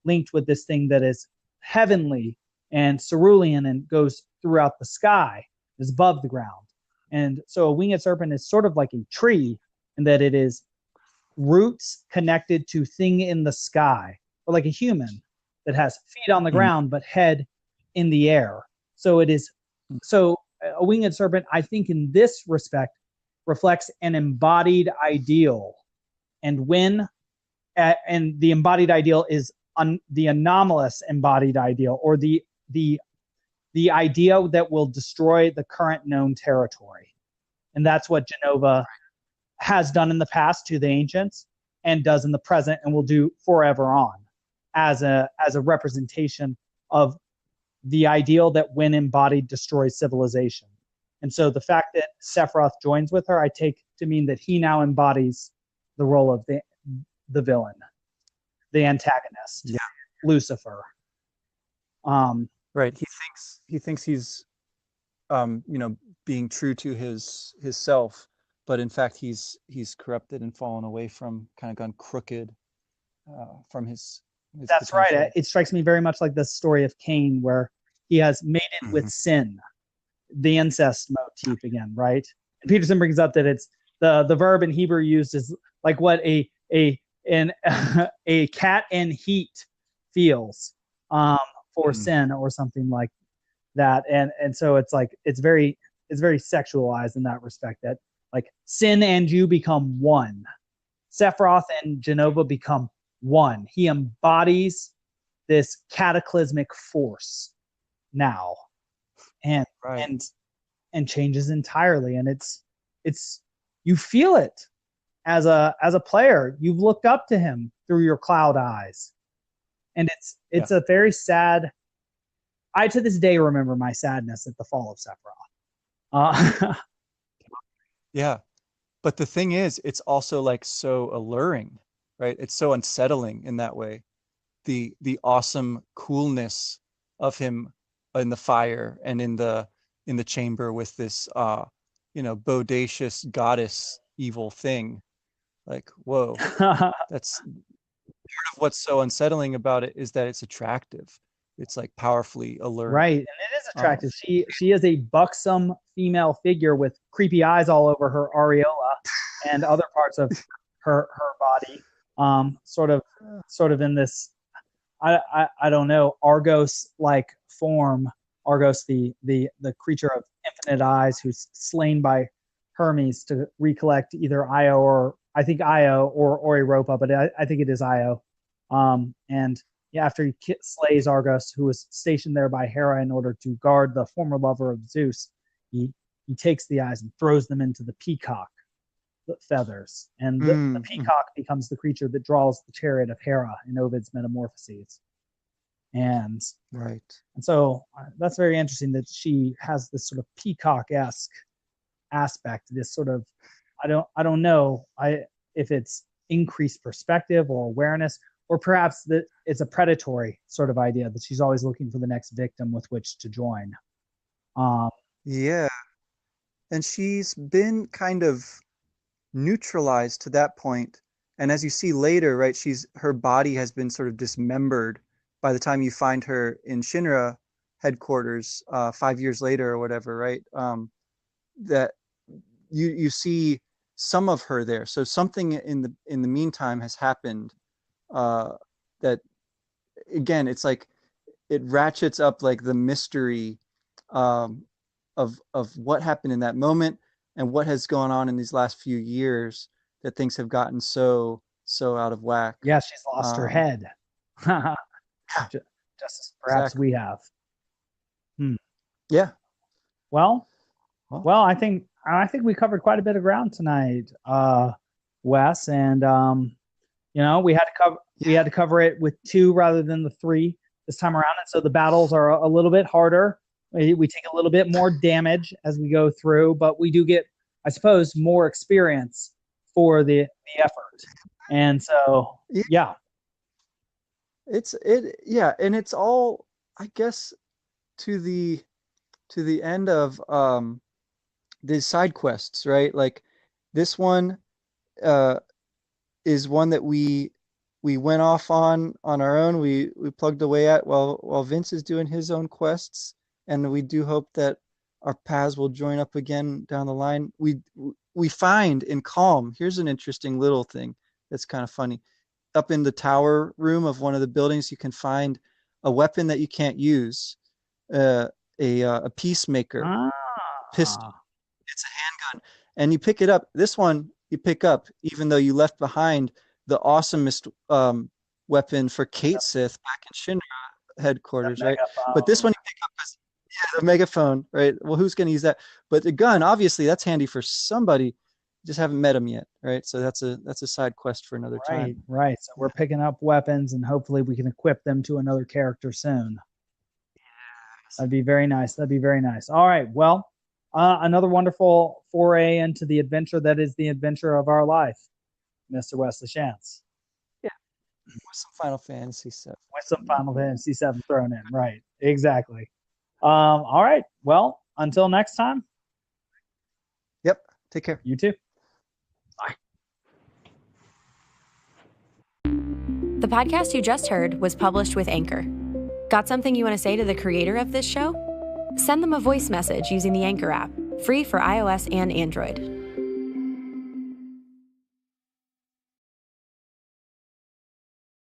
linked with this thing that is heavenly and cerulean and goes throughout the sky, is above the ground. And so a winged serpent is sort of like a tree in that it is roots connected to thing in the sky, or like a human that has feet on the ground but head in the air. So it is, so a winged serpent, I think in this respect, reflects an embodied ideal. And when and the embodied ideal is the anomalous embodied ideal, or the idea that will destroy the current known territory. And that's what Jenova has done in the past to the ancients, and does in the present, and will do forever on, as a representation of the ideal that, when embodied, destroys civilization. And so the fact that Sephiroth joins with her, I take to mean that he now embodies the role of the villain, the antagonist, Lucifer. Right. He thinks he's being true to his self, but in fact he's corrupted and fallen away from, kind of gone crooked from his That's potential. right. It strikes me very much like the story of Cain, where he has mated with sin, the incest motif again, right? And Peterson brings up that it's the verb in Hebrew used is like what a cat in heat feels for sin, or something like that. And so it's like it's very sexualized in that respect, that like sin and you become one. Sephiroth and Jenova become one. He embodies this cataclysmic force now, and changes entirely. And it's you feel it as a player. You've looked up to him through your cloud eyes, and it's a very sad. I to this day remember my sadness at the fall of Sephiroth. Yeah, but the thing is, it's also like so alluring, right? It's so unsettling in that way. The awesome coolness of him in the fire and in the chamber with this bodacious goddess evil thing. Like, whoa. That's part of what's so unsettling about it, is that it's attractive. It's like powerfully alluring. Right, and it is attractive. She is a buxom female figure with creepy eyes all over her areola and other parts of her body. Sort of in this, I don't know, Argos like form. Argos, the creature of infinite eyes, who's slain by Hermes to recollect either Io or I think Io or Europa, but I think it is Io. And yeah, after he slays Argos, who was stationed there by Hera in order to guard the former lover of Zeus, he takes the eyes and throws them into the peacock feathers. And the peacock becomes the creature that draws the chariot of Hera in Ovid's Metamorphoses. And so that's very interesting that she has this sort of peacock-esque aspect, this sort of, I don't know if it's increased perspective or awareness, or perhaps that it's a predatory sort of idea that she's always looking for the next victim with which to join. Yeah. And she's been kind of neutralized to that point. And as you see later, right, her body has been sort of dismembered by the time you find her in Shinra headquarters 5 years later or whatever, right? That you see some of her there. So something in the meantime has happened that, again, it's like it ratchets up like the mystery of what happened in that moment and what has gone on in these last few years that things have gotten so out of whack. Yeah, she's lost her head. Just as perhaps we have. Yeah. Well, I think we covered quite a bit of ground tonight, Wes, and we had to cover it with 2 rather than the 3 this time around, and so the battles are a little bit harder. We take a little bit more damage as we go through, but we do get, I suppose, more experience for the effort. And so, yeah. And it's all, I guess, to the end of the side quests, right? Like this one is one that we went off on our own. We plugged away at while Vince is doing his own quests, and we do hope that our paths will join up again down the line. We find in Kalm, here's an interesting little thing that's kind of funny. Up in the tower room of one of the buildings, you can find a weapon that you can't use, a peacemaker pistol. It's a handgun, and you pick it up. This one you pick up, even though you left behind the awesomest weapon for Kate Sith back in Shinra headquarters, right? But this one you pick up as the megaphone, right? Well, who's going to use that? But the gun, obviously, that's handy for somebody. Just haven't met him yet, right? So that's a side quest for another time. Right. So we're picking up weapons, and hopefully we can equip them to another character soon. Yes. That'd be very nice. All right. Well, another wonderful foray into the adventure that is the adventure of our life, Mr. Wesley Shantz. Yeah. With some Final Fantasy VII. With some Final Fantasy VII thrown in. Right. Exactly. All right. Well, until next time. Yep. Take care. You too. Bye. The podcast you just heard was published with Anchor. Got something you want to say to the creator of this show? Send them a voice message using the Anchor app, free for iOS and Android.